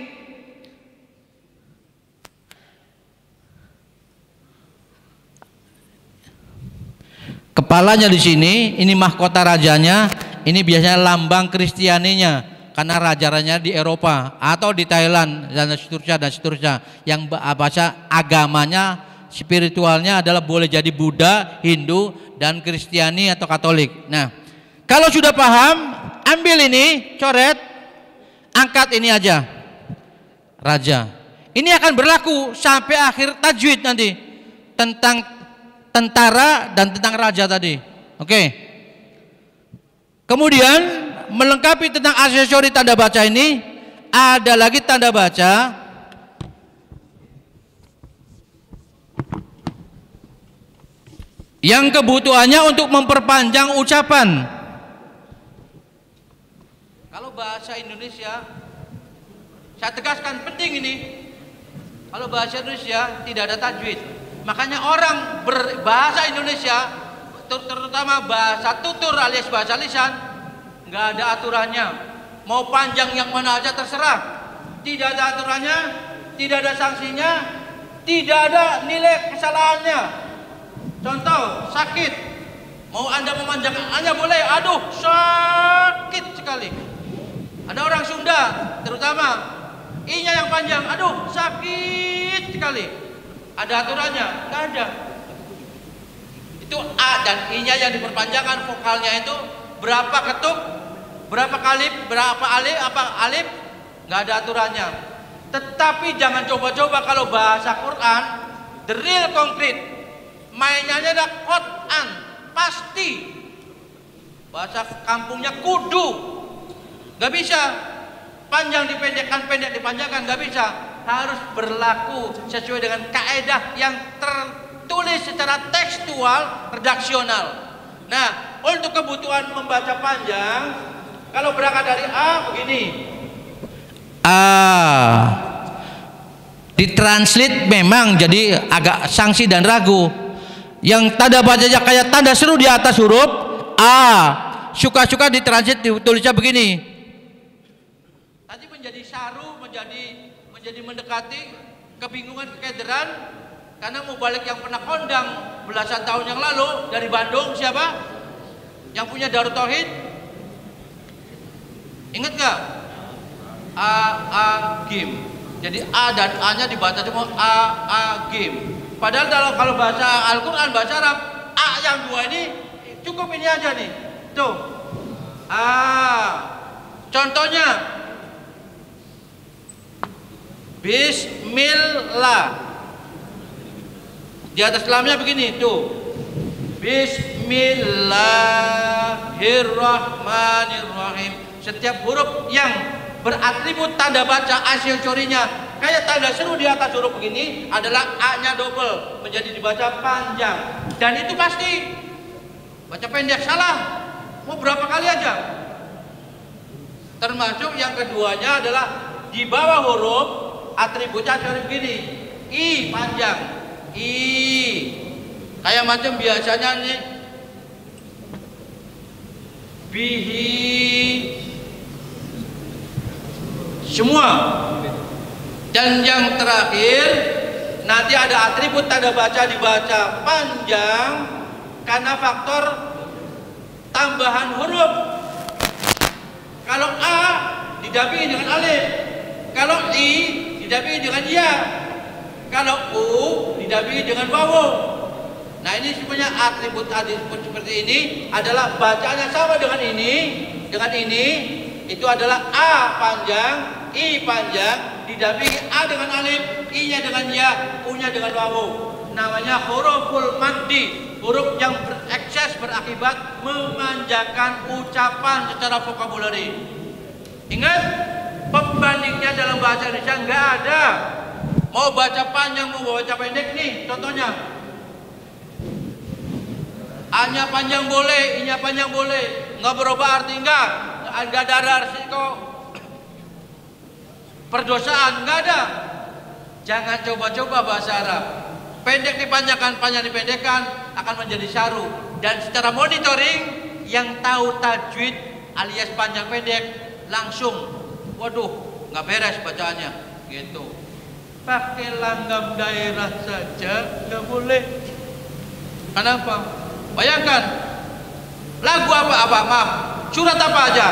Kepalanya di sini, ini mahkota rajanya, ini biasanya lambang Kristianinya, karena raja-rajanya di Eropa atau di Thailand dan seterusnya. Yang bahasa agamanya, spiritualnya adalah boleh jadi Buddha, Hindu, dan Kristiani atau Katolik. Nah, kalau sudah paham, ambil ini, coret, angkat ini aja, raja. Ini akan berlaku sampai akhir tajwid nanti tentang tentara dan tentang raja tadi. Oke. Kemudian melengkapi tentang aksesori tanda baca ini, ada lagi tanda baca yang kebutuhannya untuk memperpanjang ucapan. Kalau bahasa Indonesia, saya tegaskan penting ini. Kalau bahasa Indonesia tidak ada tajwid. Makanya orang berbahasa Indonesia, terutama bahasa tutur alias bahasa lisan, nggak ada aturannya. Mau panjang yang mana aja terserah. Tidak ada aturannya, tidak ada sanksinya, tidak ada nilai kesalahannya. Contoh, sakit. Mau Anda memanjangkan, hanya boleh, aduh sakit sekali. Ada orang Sunda, terutama I-nya yang panjang, aduh sakit sekali. Ada aturannya? Nggak ada. Itu A dan I-nya yang diperpanjangkan, vokalnya itu berapa ketuk, berapa kali, berapa alif, apa alif, nggak ada aturannya. Tetapi jangan coba-coba kalau bahasa Quran, the real concrete, mainnya ada Quran, pasti. Bahasa kampungnya kudu, nggak bisa. Panjang dipendekkan, pendek dipanjangkan, nggak bisa. Harus berlaku sesuai dengan kaedah yang tertulis secara tekstual, redaksional. Nah, untuk kebutuhan membaca panjang, kalau berangkat dari A begini, A ditranslate memang jadi agak sangsi dan ragu. Yang tanda bacanya kayak tanda seru di atas huruf A, suka-suka ditranslate ditulisnya begini. Tadi menjadi saru, menjadi mendekati kebingungan, kekederan, karena mubalik yang pernah kondang belasan tahun yang lalu dari Bandung, siapa? Yang punya Darut Tauhid, ingat gak? A Gim. Jadi A dan A nya dibaca cuma A Gim. Padahal kalau bahasa Al-Quran, bahasa Arab, A yang dua ini cukup ini aja nih. Tuh contohnya Bismillah, di atas lamnya begini tuh, Bismillahirrahmanirrahim. Setiap huruf yang beratribut tanda baca aksesorinya kayak tanda seru di atas huruf begini adalah A-nya double, menjadi dibaca panjang. Dan itu pasti baca pendek salah mau berapa kali aja. Termasuk yang keduanya adalah di bawah huruf atributnya seperti begini, I panjang, I kayak macam biasanya nih, bihi, semua. Dan yang terakhir nanti ada atribut tanda baca dibaca panjang karena faktor tambahan huruf. Kalau A didampingi dengan alif, kalau I didampingi dengan ya, kalau U didampingi dengan wawu. Nah, ini sebenarnya atribut seperti ini adalah bacanya sama dengan ini, itu adalah A panjang, I panjang, didampingi A dengan alif, I-nya dengan ya, U-nya dengan wawu. Namanya huruful maddi, huruf yang berekses berakibat memanjangkan ucapan secara vocabulary. Ingat, pembandingnya dalam bahasa Indonesia nggak ada. Mau baca panjang, mau baca pendek nih, contohnya. A-nya panjang boleh, I-nya panjang boleh, nggak berubah arti nggak ada resiko perdosaan, nggak ada. Jangan coba-coba bahasa Arab. Pendek dipanjangkan, panjang dipendekkan akan menjadi syaru. Dan secara monitoring yang tahu tajwid alias panjang pendek, langsung, waduh, nggak beres bacaannya, gitu. Pakai langgam daerah saja nggak boleh. Kenapa? Bayangkan, lagu apa, maaf, surat apa aja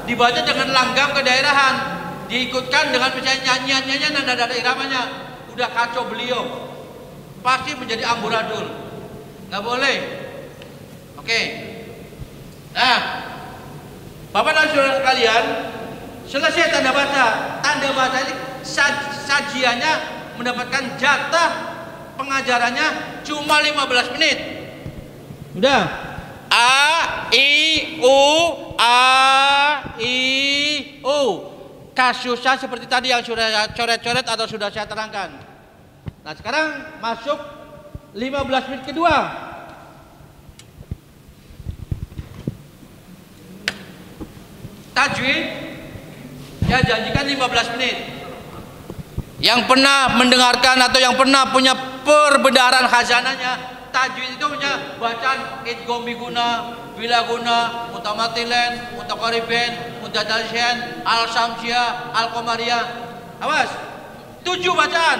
dibaca dengan langgam kedaerahan, diikutkan dengan misalnya nyanyiannya, nada iramanya, udah kacau beliau, pasti menjadi amburadul, nggak boleh. Oke. Nah, Bapak dan saudara sekalian, selesai tanda baca ini sajiannya mendapatkan jatah pengajarannya cuma 15 menit. Udah. A I U. Kasusnya seperti tadi yang sudah saya coret-coret atau sudah saya terangkan. Nah, sekarang masuk 15 menit kedua. Tajwid, ya janjikan 15 menit. Yang pernah mendengarkan atau yang pernah punya perbendaharaan khazanahnya, tajwid itu punya bacaan idgham biguna, bilaguna, mutamatilen, mutaqariben, mutadalsyan, al-samsiyah, al-qamariyah. Awas, 7 bacaan.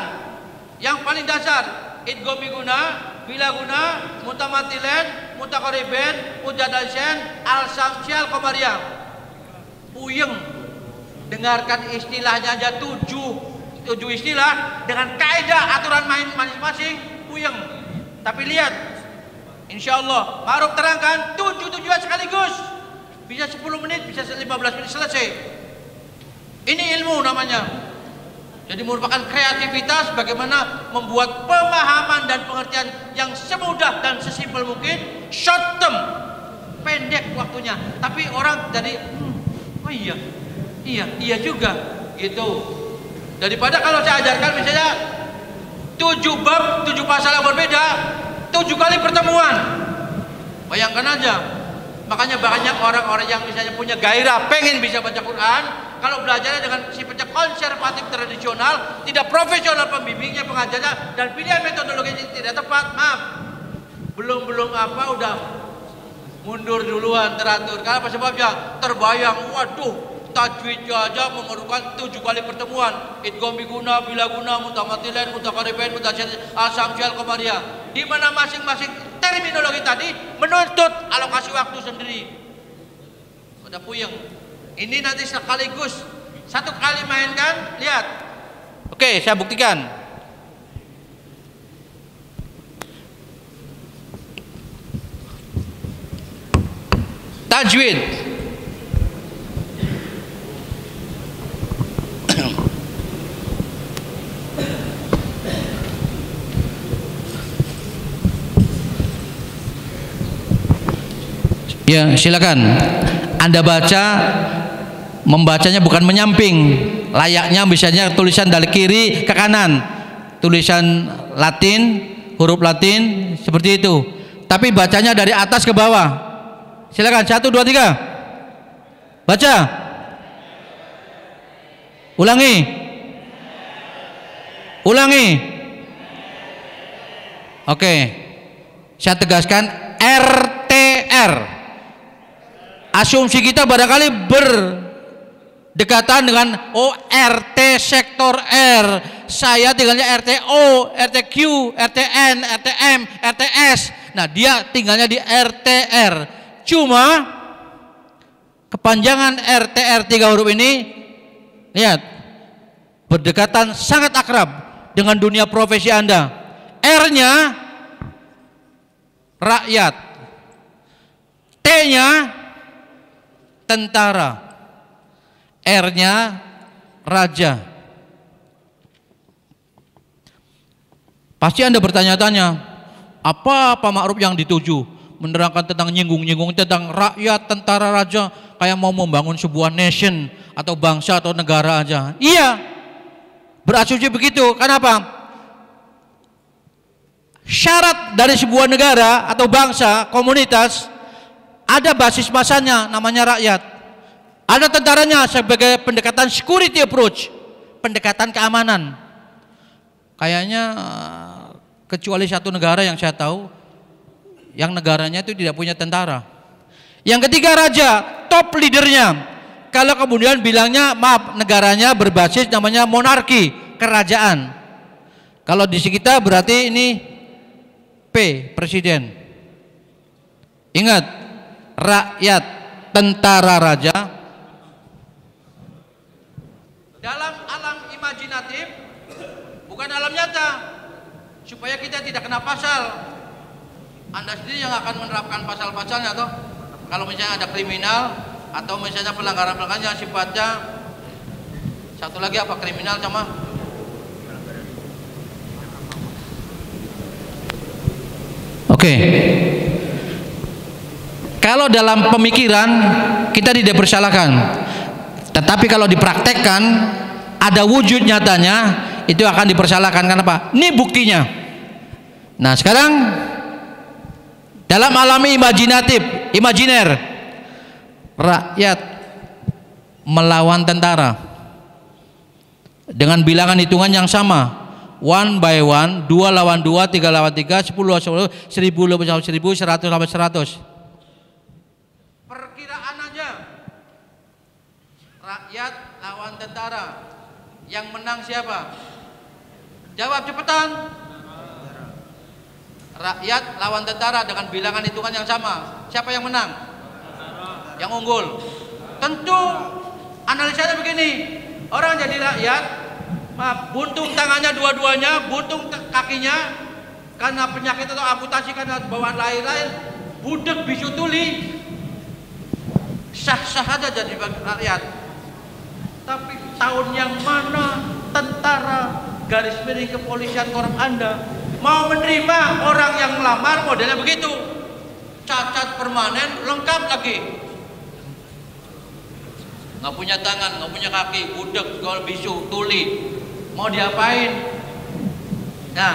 Yang paling dasar idgham biguna, bilaguna, mutamatilen, mutaqariben, mutadalsyan, al-samsiyah, al-qamariyah. Puyeng, dengarkan istilahnya aja 7 istilah dengan kaidah aturan main masing-masing, puyeng. Tapi lihat, insya Allah Ma'ruf terangkan 7 tujuan sekaligus, bisa 10 menit, bisa 15 menit selesai. Ini ilmu namanya. Jadi merupakan kreativitas bagaimana membuat pemahaman dan pengertian yang semudah dan sesimpel mungkin, short term, pendek waktunya. Tapi orang jadi oh iya juga gitu. Daripada kalau saya ajarkan misalnya 7 bab, 7 pasal yang berbeda, 7 kali pertemuan. Bayangkan aja. Makanya banyak orang-orang yang misalnya punya gairah pengen bisa baca Quran, kalau belajarnya dengan sifatnya konservatif tradisional, tidak profesional pembimbingnya, pengajarnya, dan pilihan metodologi yang tidak tepat, maaf, belum apa udah mundur duluan teratur. Karena apa sebabnya? Terbayang, waduh, tajwidnya aja memerlukan 7 kali pertemuan. Idgham biguna, bilaguna, mutamatilen, mutaqariben, mutadalsyan, al-samsiyah, al-qamariyah. Di mana masing-masing terminologi tadi menuntut alokasi waktu sendiri. Udah puyeng. Ini nanti sekaligus 1 kali mainkan, lihat. Oke, saya buktikan. Tajwid. Ya, silakan. Anda baca, membacanya bukan menyamping. Layaknya misalnya tulisan dari kiri ke kanan. Tulisan Latin, huruf Latin seperti itu. Tapi bacanya dari atas ke bawah. Silakan, 1, 2, 3. Baca. Ulangi. Oke. Saya tegaskan RTR. Asumsi kita barangkali berdekatan dengan RT sektor R. Saya tinggalnya RTO, RTQ, RTN, RTM, RTS. Nah, dia tinggalnya di RTR. Cuma kepanjangan RTR 3 huruf ini, lihat, berdekatan sangat akrab dengan dunia profesi Anda. R-nya rakyat, T-nya tentara, R-nya raja. Pasti Anda bertanya-tanya, apa Pak Ma'ruf yang dituju? Menerangkan tentang nyinggung-nyinggung tentang rakyat, tentara, raja, kayak mau membangun sebuah nation atau bangsa atau negara aja. Iya, berasumsi begitu. Kenapa? Syarat dari sebuah negara atau bangsa, komunitas, ada basis masanya namanya rakyat. Ada tentaranya sebagai pendekatan security approach, pendekatan keamanan. Kayaknya kecuali satu negara yang saya tahu, yang negaranya itu tidak punya tentara. Yang ketiga raja, top leadernya. Kalau kemudian bilangnya maaf, negaranya berbasis namanya monarki, kerajaan. Kalau di kita berarti ini P, presiden. Ingat, rakyat, tentara, raja. Dalam alam imajinatif, bukan alam nyata, supaya kita tidak kena pasal. Anda sendiri yang akan menerapkan pasal-pasalnya, toh. Kalau misalnya ada kriminal atau misalnya pelanggaran-pelanggaran yang sifatnya satu lagi apa, kriminal sama oke. Kalau dalam pemikiran kita tidak bersalahkan, tetapi kalau dipraktekkan ada wujud nyatanya itu akan dipersalahkan. Kenapa? Ini buktinya. Nah sekarang dalam alam imajinatif, imajiner, rakyat melawan tentara dengan bilangan hitungan yang sama, 1 by 1, 2 lawan 2, 3 lawan 3, 10 lawan 10, 1000 lawan 1000, 100 lawan 100. Perkiraan aja, rakyat lawan tentara, yang menang siapa? Jawab cepetan. Rakyat lawan tentara dengan bilangan hitungan yang sama, siapa yang menang? Yang unggul. Tentu analisanya begini, orang jadi rakyat, buntung tangannya dua-duanya, buntung kakinya karena penyakit atau amputasi karena bawaan lain-lain, budek bisu tuli, sah-sah aja jadi rakyat. Tapi tahun yang mana tentara garis miring kepolisian korup Anda mau menerima orang yang melamar modelnya begitu, cacat permanen lengkap lagi, nggak punya tangan, nggak punya kaki, budek, bisu, tuli, mau diapain? Nah,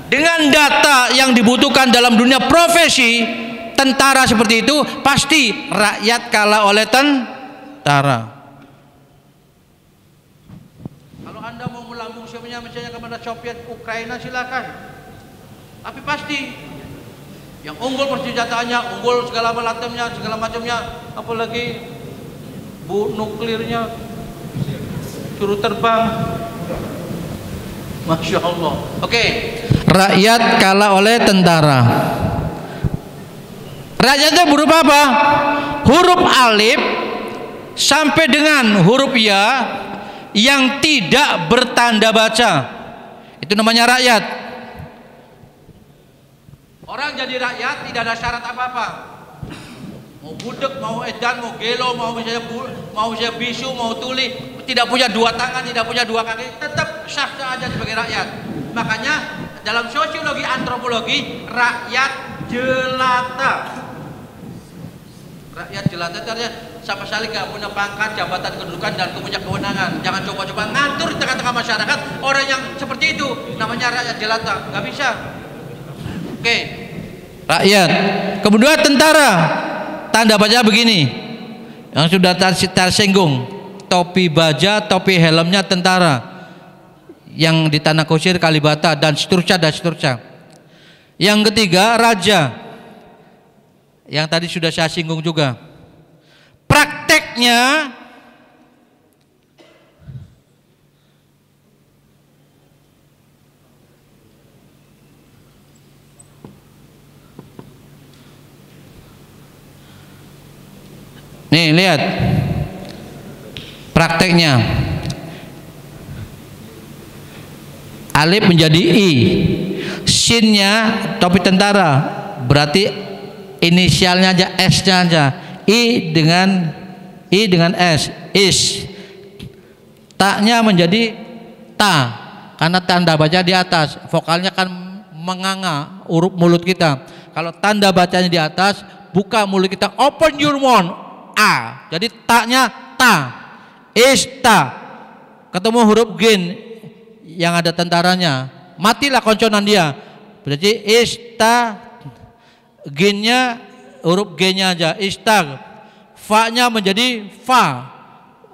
dengan data yang dibutuhkan dalam dunia profesi tentara seperti itu, pasti rakyat kalah oleh tentara. Kalau Anda mau melambung misalnya kepada Soviet Ukraina silakan. Tapi pasti yang unggul persenjataannya, unggul segala macamnya, apalagi nuklirnya, suruh terbang, masya Allah. Oke, rakyat kalah oleh tentara. Rakyatnya huruf apa? Huruf alif sampai dengan huruf ya yang tidak bertanda baca, itu namanya rakyat. Orang jadi rakyat tidak ada syarat apa-apa. Mau budek, mau edan, mau gelo, mau misalnya bisu, mau tuli, tidak punya dua tangan, tidak punya dua kaki, tetap sah-sah aja sebagai rakyat. Makanya dalam sosiologi antropologi, rakyat jelata. Rakyat jelata itu artinya sama sekali gak punya pangkat, jabatan, kedudukan, dan punya kewenangan. Jangan coba-coba ngatur di tengah-tengah masyarakat orang yang seperti itu, namanya rakyat jelata, nggak bisa. Oke, rakyat. Kemudian tentara, tanda baca begini, yang sudah tersinggung, topi baja, topi helmnya tentara, yang di Tanah Kusir, Kalibata, dan seterusnya dan seterusnya. Yang ketiga, raja, yang tadi sudah saya singgung juga. Prakteknya nih, lihat prakteknya, alif menjadi i, sinnya topi tentara, berarti inisialnya aja, s-nya aja, i dengan s, is. Ta-nya menjadi ta karena tanda baca di atas, vokalnya kan menganga huruf mulut kita. Kalau tanda bacanya di atas, buka mulut kita, open your mouth, a, jadi taknya ta, ista, ketemu huruf gin yang ada tentaranya, matilah konsonan dia, berarti ista, ginnya huruf g-nya aja, istag, fa-nya menjadi fa,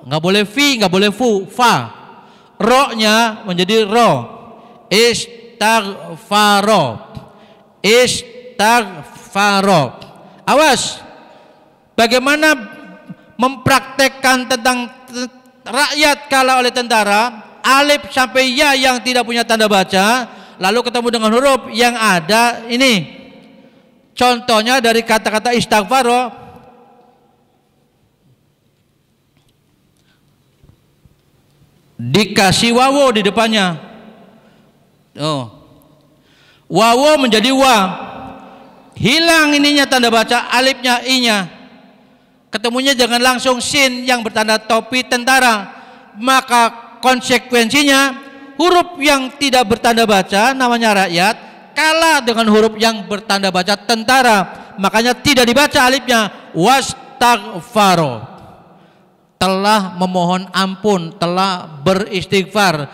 nggak boleh fi, nggak boleh fu, fa, ro-nya menjadi ro, istagfaro, istagfaro. Awas, bagaimana mempraktekkan tentang rakyat kalah oleh tentara, alif sampai ya yang tidak punya tanda baca, lalu ketemu dengan huruf yang ada ini. Contohnya dari kata-kata istighfar, dikasih wawo di depannya. Wawo menjadi wa, hilang ininya tanda baca, alifnya, i-nya, ketemunya jangan langsung sin yang bertanda topi tentara. Maka konsekuensinya huruf yang tidak bertanda baca namanya rakyat kalah dengan huruf yang bertanda baca tentara, makanya tidak dibaca alifnya. Wastaghfaro, telah memohon ampun, telah beristighfar,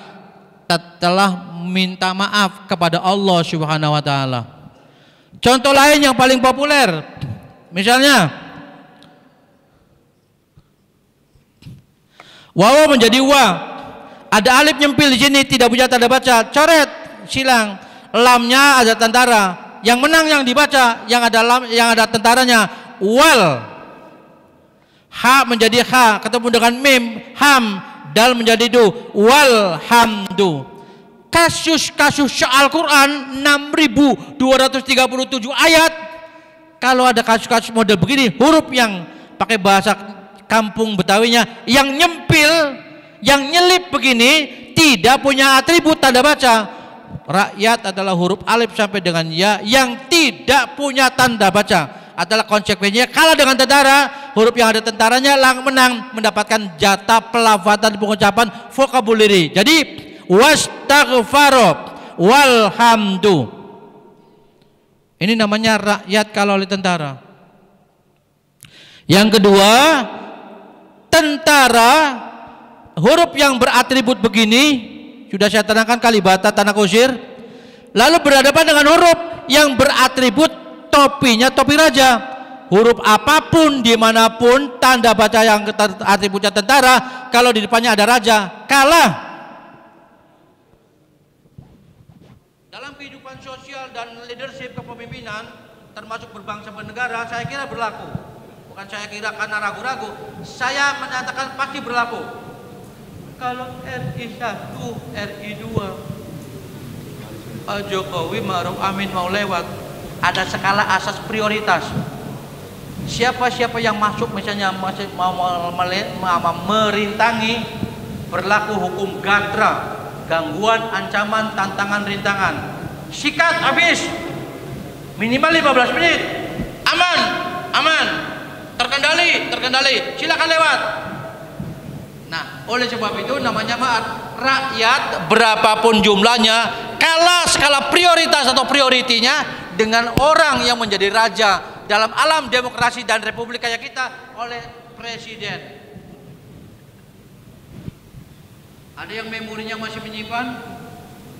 telah minta maaf kepada Allah Subhanahu wa taala. Contoh lain yang paling populer, misalnya wawo menjadi wa, ada alif nyempil di sini tidak punya tanda baca, coret, silang. Lamnya ada tentara, yang menang yang dibaca, yang ada lam, yang ada tentaranya. Wal, ha menjadi ha, ketemu dengan mim, ham, dal menjadi du, wal hamdu. Kasus-kasus Al-Quran 6.237 ayat. Kalau ada kasus-kasus model begini, huruf yang pakai bahasa kampung Betawinya yang nyempil, yang nyelip begini, tidak punya atribut tanda baca. Rakyat adalah huruf alif sampai dengan ya yang tidak punya tanda baca, adalah konsekuensinya kalah dengan tentara. Huruf yang ada tentaranya menang, mendapatkan jatah pelafatan pengucapan vocabulary. Jadi wastaghfaro walhamdu, ini namanya rakyat kalah oleh tentara. Yang kedua, tentara huruf yang beratribut begini sudah saya terangkan, kalibata, tanah kusir, lalu berhadapan dengan huruf yang beratribut topinya topi raja. Huruf apapun dimanapun tanda baca yang atributnya tentara, kalau di depannya ada raja, kalah. Dalam kehidupan sosial dan leadership kepemimpinan termasuk berbangsa bernegara, saya kira berlaku. Bukan saya kira karena ragu-ragu, saya menyatakan pasti berlaku. Kalau RI 1, RI 2, Pak Jokowi Ma'ruf Amin mau lewat, ada skala asas prioritas. Siapa-siapa yang masuk misalnya masih mau merintangi, berlaku hukum GATRA, gangguan, ancaman, tantangan, rintangan. Sikat habis, minimal 15 menit. Aman, aman, terkendali, silakan lewat. Nah, oleh sebab itu namanya rakyat berapapun jumlahnya kalah skala prioritas atau prioritinya dengan orang yang menjadi raja dalam alam demokrasi dan republik kayak kita oleh presiden. Ada yang memorinya masih menyimpan,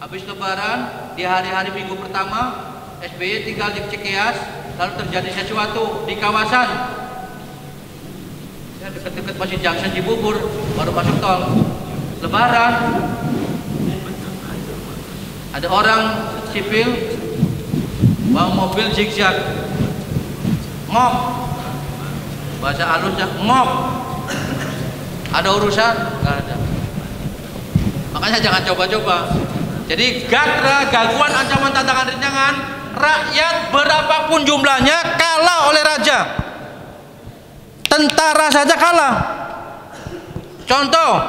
habis lebaran di hari-hari minggu pertama SBY tinggal di Cikeas, lalu terjadi sesuatu di kawasan dekat-dekat masih Junction Cibubur, baru masuk tol lebaran, ada orang sipil bawa mobil zigzag, ngop, bahasa halusnya ngop. Ada urusan? Nggak ada. Makanya jangan coba-coba. Jadi GATRA, gangguan, ancaman, tantangan, rintangan, rakyat berapapun jumlahnya kalah oleh raja. Tentara saja kalah. Contoh,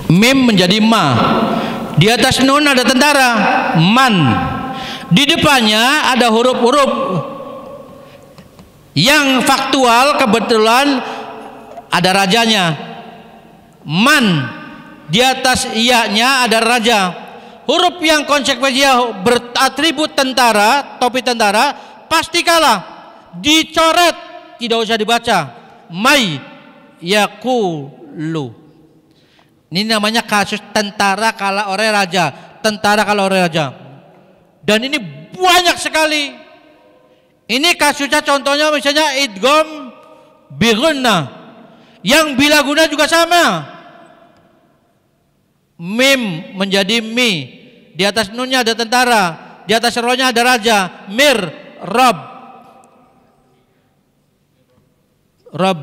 mim menjadi ma, di atas nun ada tentara, man, di depannya ada huruf-huruf yang faktual, kebetulan ada rajanya, man, di atas iya-nya ada raja. Huruf yang konsekuensinya beratribut tentara, topi tentara, pasti kalah, dicoret, tidak usah dibaca. Mai yakulu, ini namanya kasus tentara kalah oleh raja, tentara kalah oleh raja. Dan ini banyak sekali. Ini kasusnya, contohnya misalnya idgham bi gunnah. Yang bila guna juga sama. Mim menjadi mi. Di atas nunnya ada tentara, di atas rohnya ada raja. Mir, Rob. Rob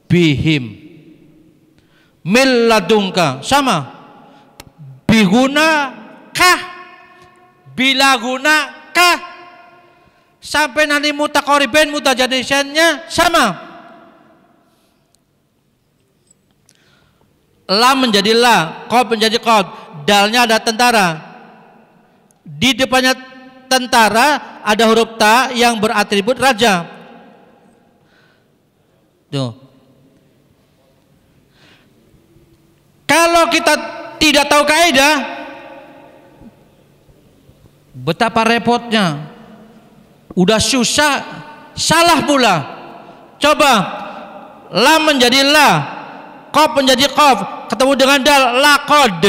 bihim. Mil ladungka sama. Biguna kah, bila guna kah, sampai nanti mutakoriben mutajanisannya sama. La menjadi la, qad menjadi qad, dalnya ada tentara. Di depannya tentara ada huruf ta yang beratribut raja. Tuh. Kalau kita tidak tahu kaidah, betapa repotnya. Udah susah, salah pula. Coba, lam menjadi la, qaf menjadi qaf, ketemu dengan dal, laqad,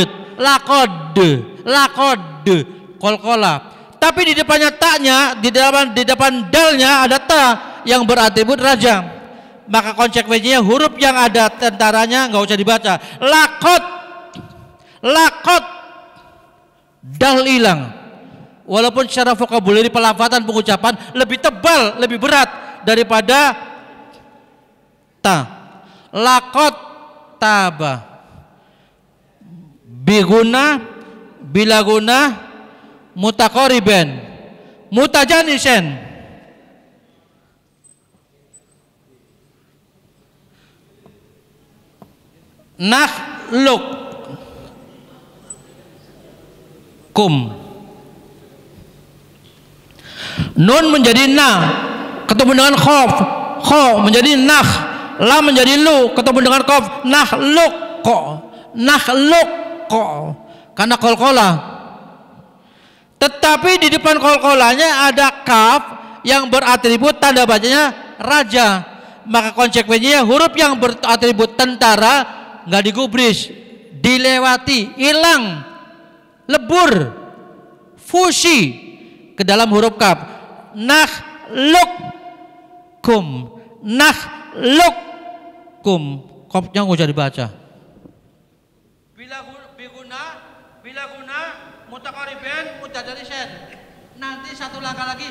qalqala. Tapi di depannya taknya, di depan dalnya ada ta yang beratribut raja. Maka konsekuensinya huruf yang ada tentaranya nggak usah dibaca. Lakot, dal hilang. Walaupun secara vokabuleri pelafatan pengucapan lebih tebal, lebih berat daripada ta. Lakot taba. Biguna, bilaguna, mutakoriben, mutajanisen. Nakhluk kum. Nun menjadi na, ketemu dengan khof, kho menjadi nah, la menjadi lu, ketemu dengan kof, nakhluk ko, karena kolkola. Tetapi di depan kolkolanya ada kaf yang beratribut tanda bacanya raja. Maka konsekuensinya huruf yang beratribut tentara nggak digubris, dilewati, hilang, lebur, fusi ke dalam huruf kaf. Nakhlukkum, kopnya nggak usah dibaca. Bila guna, mutakariben, mutajarisen. Nanti satu langkah lagi,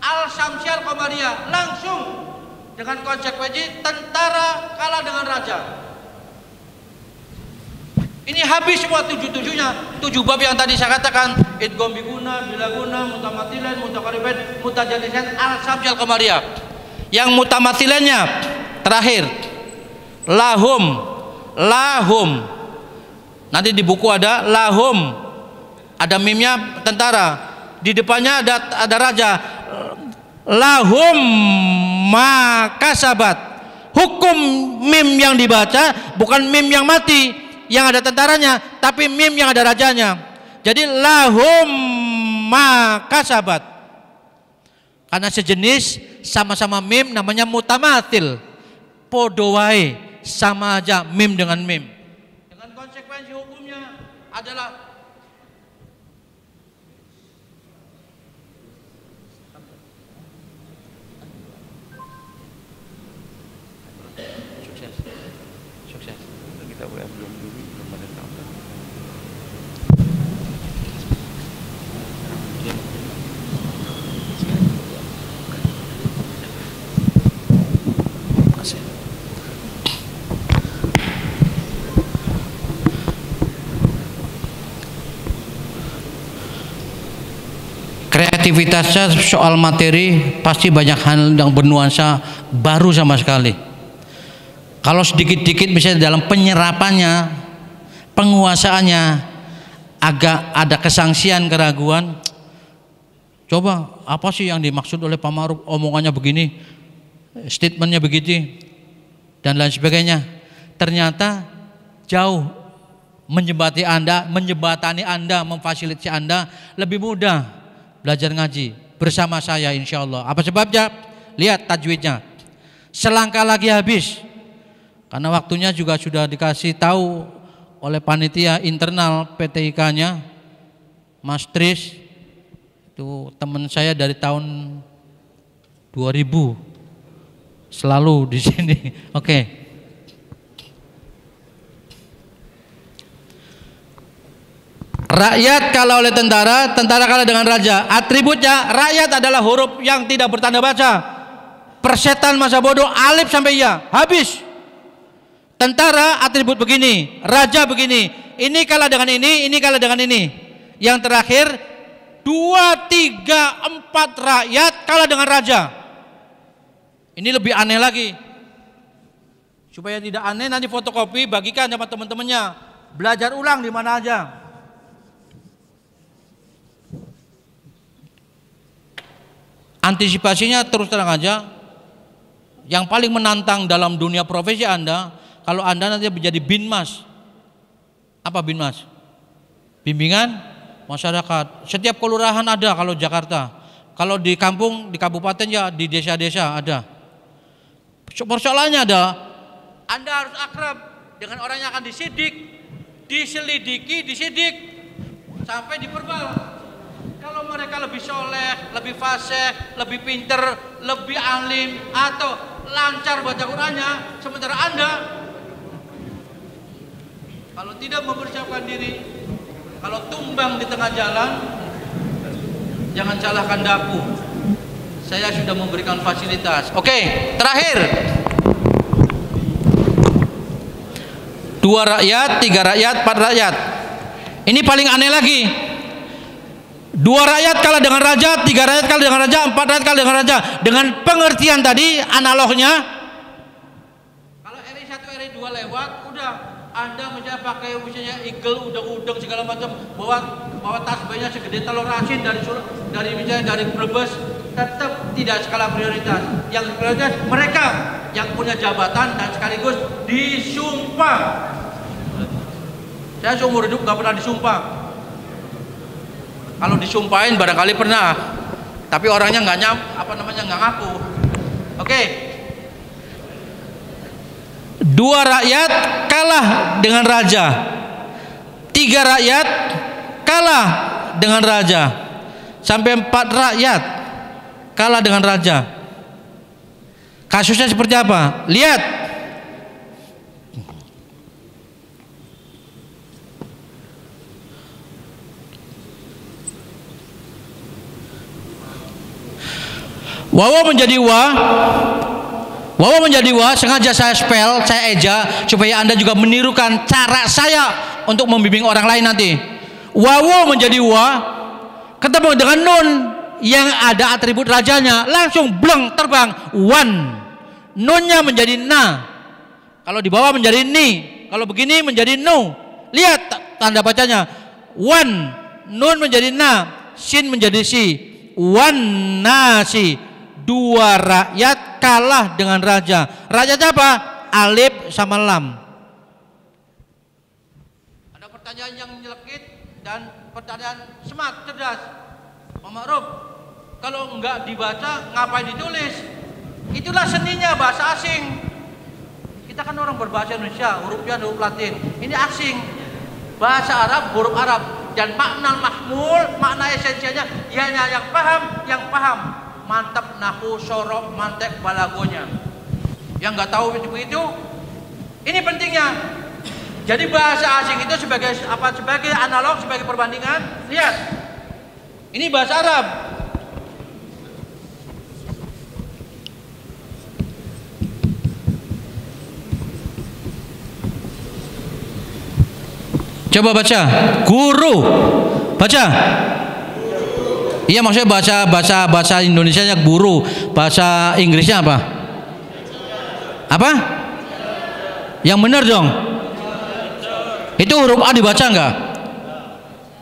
al samsial komaria, langsung dengan konsekuensi tentara kalah dengan raja. Ini habis semua 7-7-nya, 7 bab yang tadi saya katakan. Idgham biguna, bilaguna, mutamatilan, mutakariben, mutajanisan, al-samsial qamariyah. Yang mutamatilannya terakhir lahum. Nanti di buku ada lahum, ada mimnya tentara, di depannya ada raja. Lahum makasabat. Hukum mim yang dibaca bukan mim yang mati yang ada tentaranya, tapi mim yang ada rajanya. Jadi lahum makasabat. Karena sejenis sama-sama mim namanya mutamatil. Podo wae, sama aja mim dengan mim. Dengan konsekuensi hukumnya adalah sukses. Kita belum ada tahu. Kreativitasnya soal materi pasti banyak hal yang bernuansa baru sama sekali. Kalau sedikit-dikit misalnya dalam penyerapannya, penguasaannya agak ada kesangsian, keraguan. Coba apa sih yang dimaksud oleh Pak Ma'ruf, omongannya begini, statementnya begitu dan lain sebagainya. Ternyata jauh menjembatani Anda, memfasilitasi Anda lebih mudah belajar ngaji bersama saya insya Allah. Apa sebabnya? Lihat tajwidnya. Selangkah lagi habis. Karena waktunya juga sudah dikasih tahu oleh panitia internal PTIK-nya, Mas Tris, itu teman saya dari tahun 2000, selalu di sini. Oke. Rakyat kalah oleh tentara, tentara kalah dengan raja. Atributnya, rakyat adalah huruf yang tidak bertanda baca. Persetan masa bodoh, alif sampai ya, habis. Tentara atribut begini, raja begini. Ini kalah dengan ini kalah dengan ini. Yang terakhir 2, 3, 4 rakyat kalah dengan raja. Ini lebih aneh lagi. Supaya tidak aneh, nanti fotokopi bagikan sama teman-temannya. Belajar ulang di mana aja. Antisipasinya terus terang aja, yang paling menantang dalam dunia profesi Anda, kalau Anda nanti menjadi binmas. Apa binmas? Bimbingan masyarakat. Setiap kelurahan ada kalau Jakarta. Kalau di kampung, di kabupaten ya, di desa-desa ada. Persoalannya ada, Anda harus akrab dengan orang yang akan disidik, diselidiki, disidik sampai diperbal. Kalau mereka lebih soleh, lebih fasih, lebih pinter, lebih alim, atau lancar baca Qur'annya, sementara Anda kalau tidak mempersiapkan diri, kalau tumbang di tengah jalan, jangan salahkan daku. Saya sudah memberikan fasilitas. Oke, terakhir. 2 rakyat, 3 rakyat, 4 rakyat. Ini paling aneh lagi. 2 rakyat kalah dengan raja, 3 rakyat kalah dengan raja, 4 rakyat kalah dengan raja. Dengan pengertian tadi, analognya, kalau RI 1, RI 2 lewat, udah Anda misalnya pakai misalnya eagle, udang-udang segala macam, bawa tasbihnya segede telur asin dari misalnya dari Brebes, tetap tidak skala prioritas. Yang prioritas mereka yang punya jabatan dan sekaligus disumpah. Saya seumur hidup nggak pernah disumpah. Kalau disumpahin barangkali pernah, tapi orangnya nggak nggak ngaku. Oke. 2 rakyat kalah dengan raja, 3 rakyat kalah dengan raja, sampai 4 rakyat kalah dengan raja. Kasusnya seperti apa? Lihat. Wawa menjadi wa, sengaja saya spell, saya eja supaya Anda juga menirukan cara saya untuk membimbing orang lain nanti. Wawa menjadi wa, ketemu dengan nun yang ada atribut rajanya, langsung bleng terbang, wan. Nunnya menjadi na. Kalau di bawah menjadi ni, kalau begini menjadi nu. Lihat tanda bacanya. Wan, nun menjadi na, sin menjadi si. Wan nasi. 2 rakyat kalah dengan raja. Raja apa? Alif sama lam. Ada pertanyaan yang nyelekit dan pertanyaan smart, cerdas. Pak Ma'ruf, kalau enggak dibaca ngapain ditulis? Itulah seninya bahasa asing. Kita kan orang berbahasa Indonesia, hurufnya huruf Latin. Ini asing. Bahasa Arab, huruf Arab. Dan makna mahmul, makna esensialnya, yang paham. Mantap nahu sorok mantek balagonya. Yang nggak tahu begitu, ini pentingnya. Jadi bahasa asing itu sebagai apa? Sebagai analog, sebagai perbandingan. Lihat, ini bahasa Arab. Coba baca, guru, baca. Iya, maksudnya bahasa Indonesianya guru, bahasa Inggrisnya apa? Apa? Yang benar dong. Itu huruf A dibaca nggak?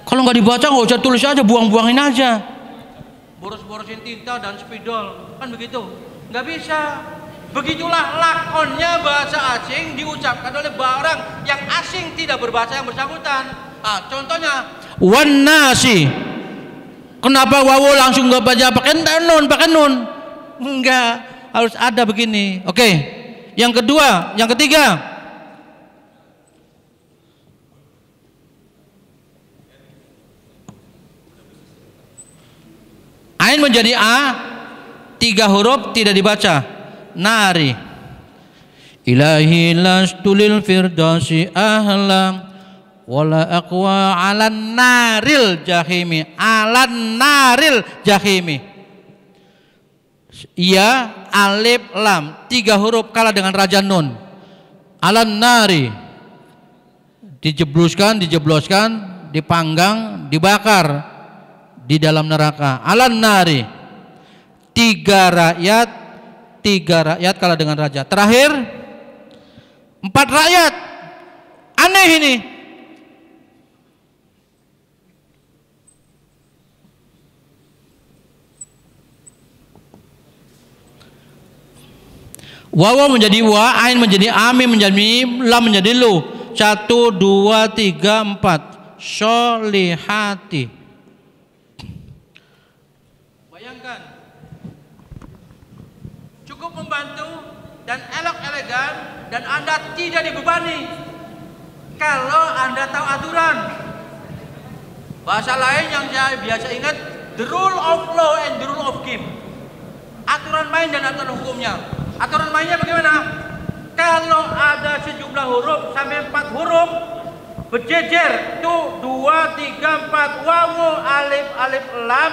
Kalau nggak dibaca nggak usah tulis aja, buang-buangin aja. Boros-borosin tinta dan spidol, kan begitu? Nggak bisa. Begitulah lakonnya bahasa asing diucapkan oleh barang yang asing tidak berbahasa yang bersangkutan. Contohnya, wan nasi. Kenapa wawu langsung nggak baca pakai nun? Enggak, harus ada begini. Oke. Yang kedua, yang ketiga. Ain menjadi a, 3 huruf tidak dibaca. Nari. Ilahi lastulil firdausi ahlam wala aqwa 'alan naril jahimi, 'alan naril jahimi. Iya, alif lam, 3 huruf kalah dengan raja nun. 'Alan nari, dijebloskan, dipanggang, dibakar di dalam neraka. 'Alan nari, 3 rakyat kalah dengan raja. Terakhir 4 rakyat. Aneh ini. Wawa menjadi wa, ain menjadi amin, menjadi mim, lam menjadi lu. 1, 2, 3, 4. Sholihati. Bayangkan, cukup membantu dan elok elegan, dan Anda tidak dibebani kalau Anda tahu aturan. Bahasa lain yang saya biasa ingat, the rule of law and the rule of game. Aturan main dan aturan hukumnya. Aturan mainnya bagaimana? Kalau ada sejumlah huruf sampai 4 huruf berjejer, itu 2, 3, 4 wawu, alif, alif, lam,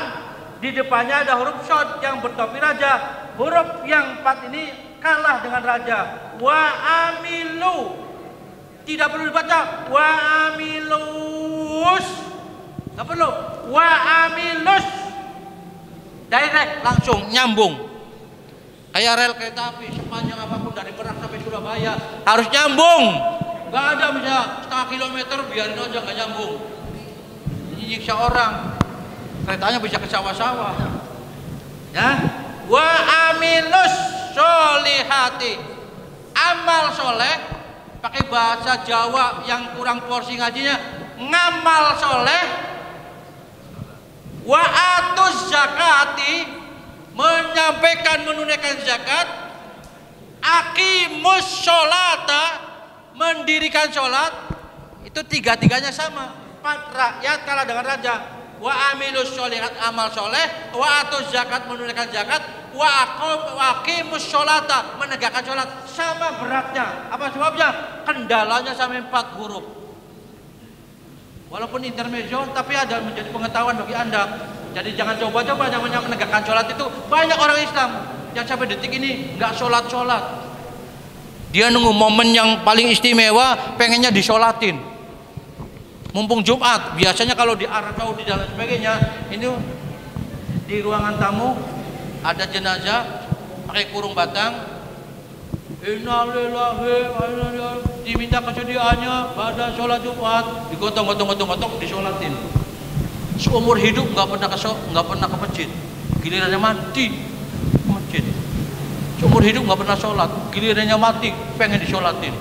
di depannya ada huruf short yang bertopi raja. Huruf yang 4 ini kalah dengan raja. Wa amilu, tidak perlu dibaca wa amilus, nggak perlu wa amilus, direct, langsung nyambung. Kayak rel kereta api, sepanjang apapun dari Merak sampai Surabaya harus nyambung. Nggak ada misalnya setengah kilometer biarin aja nggak nyambung, nyiksa orang. Keretanya bisa ke sawah-sawah. Ya, wa amilus sholihati, amal soleh. Pakai bahasa Jawa yang kurang porsi ngajinya, ngamal soleh. Wa atuz zakati, menyampaikan, menunaikan zakat. Aqimus sholata, mendirikan sholat. Itu 3-tiganya sama. 4 rakyat kalah dengan raja. Wa amilus sholihat, amal soleh. Wa atuz zakat, menunaikan zakat. Wa aqimus sholata, menegakkan sholat. Sama beratnya. Apa sebabnya? Kendalanya sampai 4 huruf. Walaupun intermezzo, tapi ada menjadi pengetahuan bagi Anda. Jadi jangan coba-coba yang menegakkan sholat itu. Banyak orang Islam yang sampai detik ini nggak sholat. Dia nunggu momen yang paling istimewa, pengennya disolatin. Mumpung Jumat, biasanya kalau di Arab Saudi dan sebagainya, ini di ruangan tamu ada jenazah pakai kurung batang. Innalillahi wa inna ilaihi, diminta kesediaannya pada sholat Jumat, digotong-gotong, disolatin. Seumur hidup nggak pernah ke masjid, gilirannya mati ke masjid. Seumur hidup nggak pernah sholat, gilirannya mati pengen disolatin.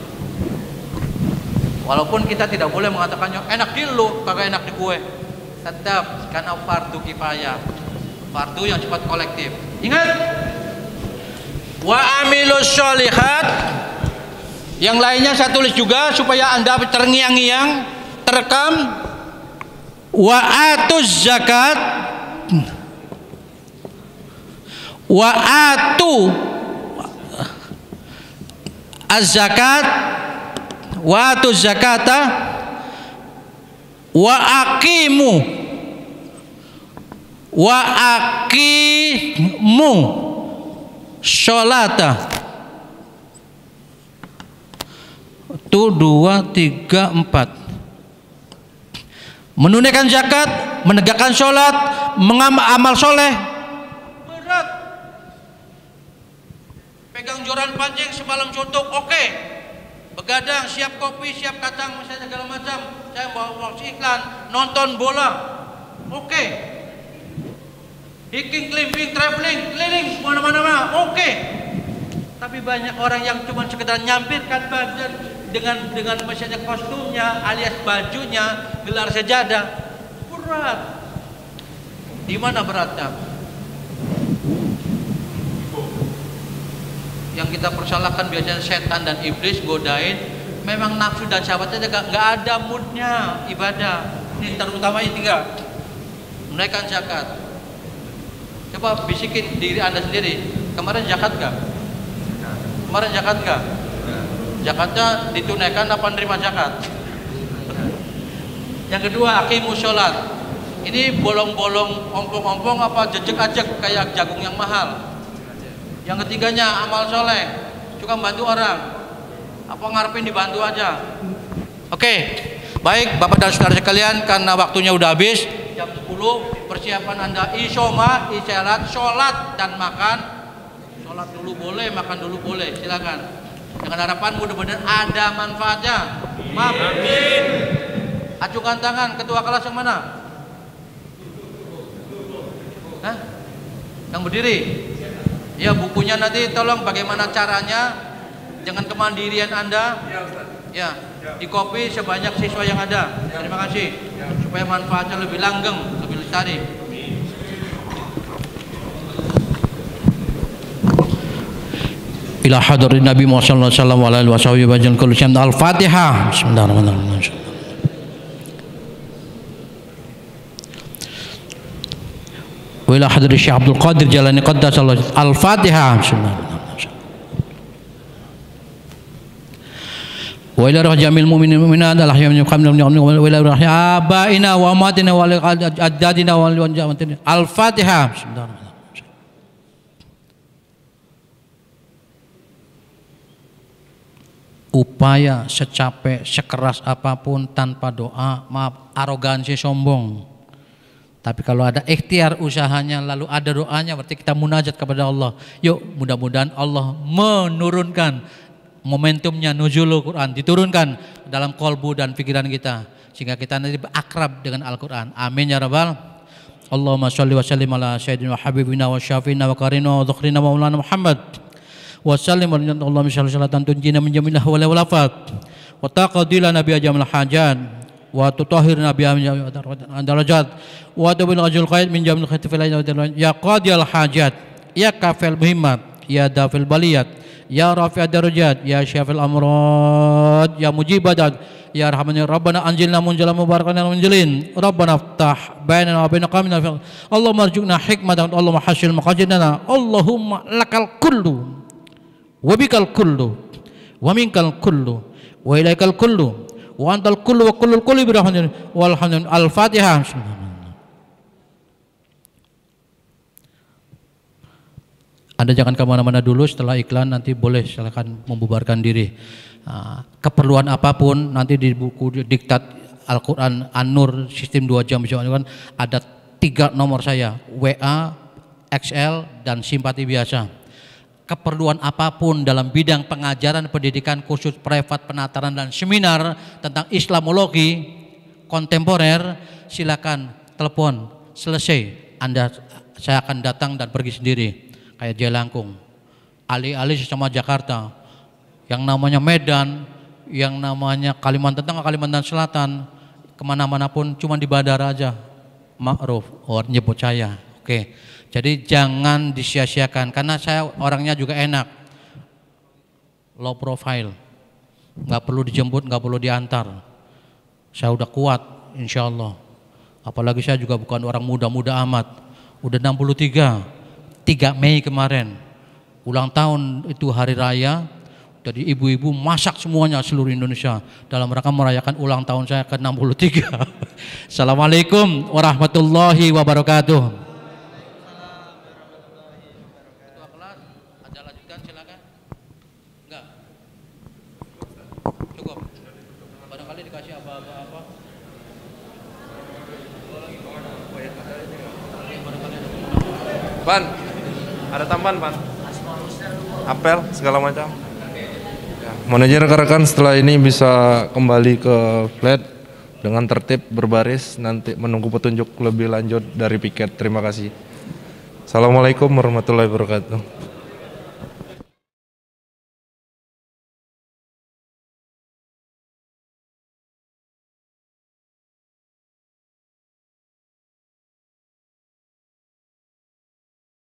Walaupun kita tidak boleh mengatakannya enak di lu, kagak enak di gue. Tetap karena fardu kifayah, fardu yang sifat kolektif. Ingat, wa amilus sholihat. Yang lainnya saya tulis juga supaya Anda terngiang-ngiang, terekam. Wa atuz zakat, wa atu az-zakat, wa atuz zakata, wa aqimu sholata. Itu 2, 3, 4. Menunaikan zakat, menegakkan sholat, mengamal soleh. Berat. Pegang joran pancing semalam suntuk, oke. Begadang, siap kopi, siap kacang, misalnya segala macam. Saya bawa iklan, nonton bola, oke. Hiking, climbing, traveling, keliling, mana-mana, oke. Tapi banyak orang yang cuma sekedar nyampirkan badan dengan misalnya kostumnya alias bajunya, gelar sejadah. Berat. Di mana beratnya? Yang kita persalahkan biasanya setan dan iblis godain, memang nafsu dan syahwatnya nggak ada moodnya ibadah. Ini terutama yang 3, menaikkan zakat. Coba bisikin diri Anda sendiri, kemarin zakat nggak? Kemarin zakat nggak? Zakatnya ditunaikan apa nerima zakat? Yang kedua, aqimus sholat. Ini bolong-bolong, ompong-ompong apa jejek-ajek kayak jagung yang mahal. Yang ketiganya, amal soleh, suka bantu orang. Apa ngarepin dibantu aja. Oke, baik Bapak dan Saudara sekalian, karena waktunya udah habis, jam 10, persiapan Anda isoma, isyarat, sholat dan makan. Sholat dulu boleh, makan dulu boleh, silakan. Dengan harapan mudah-mudahan ada manfaatnya. Maaf. Amin. Ajukan tangan, ketua kelas yang mana? Hah? Yang berdiri? Ya, bukunya nanti tolong bagaimana caranya dengan kemandirian Anda. Ya, di copy sebanyak siswa yang ada. Terima kasih. Supaya manfaatnya lebih langgeng, lebih lestari. Ila hadirin Nabi Muhammad sallallahu alaihi wasallam. Al-Fatihah. Bismillahirrahmanirrahim. Wa ila hadri Syekh Abdul Qadir Jalani Qaddasallahu Al-Fatihah. Wa ila roh jamil mu'minin mu'minat al-ahya min qamil wa ila roh abaina wa amatina wa ajdadina wa Al-Fatihah. Upaya secapek sekeras apapun tanpa doa, maaf, arogansi sombong. Tapi kalau ada ikhtiar usahanya lalu ada doanya, berarti kita munajat kepada Allah. Yuk, mudah-mudahan Allah menurunkan momentumnya nuzulul Quran, diturunkan dalam kolbu dan pikiran kita sehingga kita nanti akrab dengan Al-Quran. Amin ya rabbal. Allahumma sholli wa sallim ala sayyidina wa habibina wa syafiina wa karina wa dhukhrina wa maulana Muhammad wa sallim wa Allahumma sholli salatan tunjina min jamilah wa walafat wa taqdila nabiy jamil hajat wa tutahhir nabiy darajat wa tubil ajul qaid min jamil khatifil ya qadiyal hajat ya kafil muhimmat ya dafil baliyat ya rafi'ad darajat ya syafil amrad ya mujibadat ya rahmanir rabbana anjilna munjalan mubarakan munjalin rabbana aftah bainana wa bain qawmina Allahumma arzuqna hikmatan Allahumma hasil maqasidana Allahumma lakal kullu wa bikal kullu wa minkal kullu wa ilaikal kullu wa antal kullu wa kullul kulli birahmatin walhamdulillah. Al-Fatihah. Anda jangan kemana-mana dulu, setelah iklan nanti boleh silakan membubarkan diri. Keperluan apapun nanti di buku diktat Al-Quran An-Nur sistem 2 jam kan ada 3 nomor saya, WA, XL dan simpati biasa. Keperluan apapun dalam bidang pengajaran pendidikan khusus privat penataran dan seminar tentang Islamologi kontemporer, silakan telepon. Selesai saya akan datang dan pergi sendiri kayak Jelangkung, alih-alih sama Jakarta, yang namanya Medan, yang namanya Kalimantan Tengah, Kalimantan Selatan, kemana-mana pun cuma di bandara aja ma'ruf orang nyebut saya. Oke. Jadi jangan disia-siakan karena saya orangnya juga enak, low profile, nggak perlu dijemput, nggak perlu diantar. Saya udah kuat, insya Allah. Apalagi saya juga bukan orang muda-muda amat. Udah 63, 3 Mei kemarin, ulang tahun itu hari raya. Jadi ibu-ibu masak semuanya seluruh Indonesia dalam rangka merayakan ulang tahun saya ke 63. Assalamualaikum warahmatullahi wabarakatuh. Pan, ada tambahan Pan? Apel segala macam. Ya, mohon izin rekan-rekan setelah ini bisa kembali ke flat dengan tertib berbaris, nanti menunggu petunjuk lebih lanjut dari piket. Terima kasih. Assalamualaikum warahmatullahi wabarakatuh.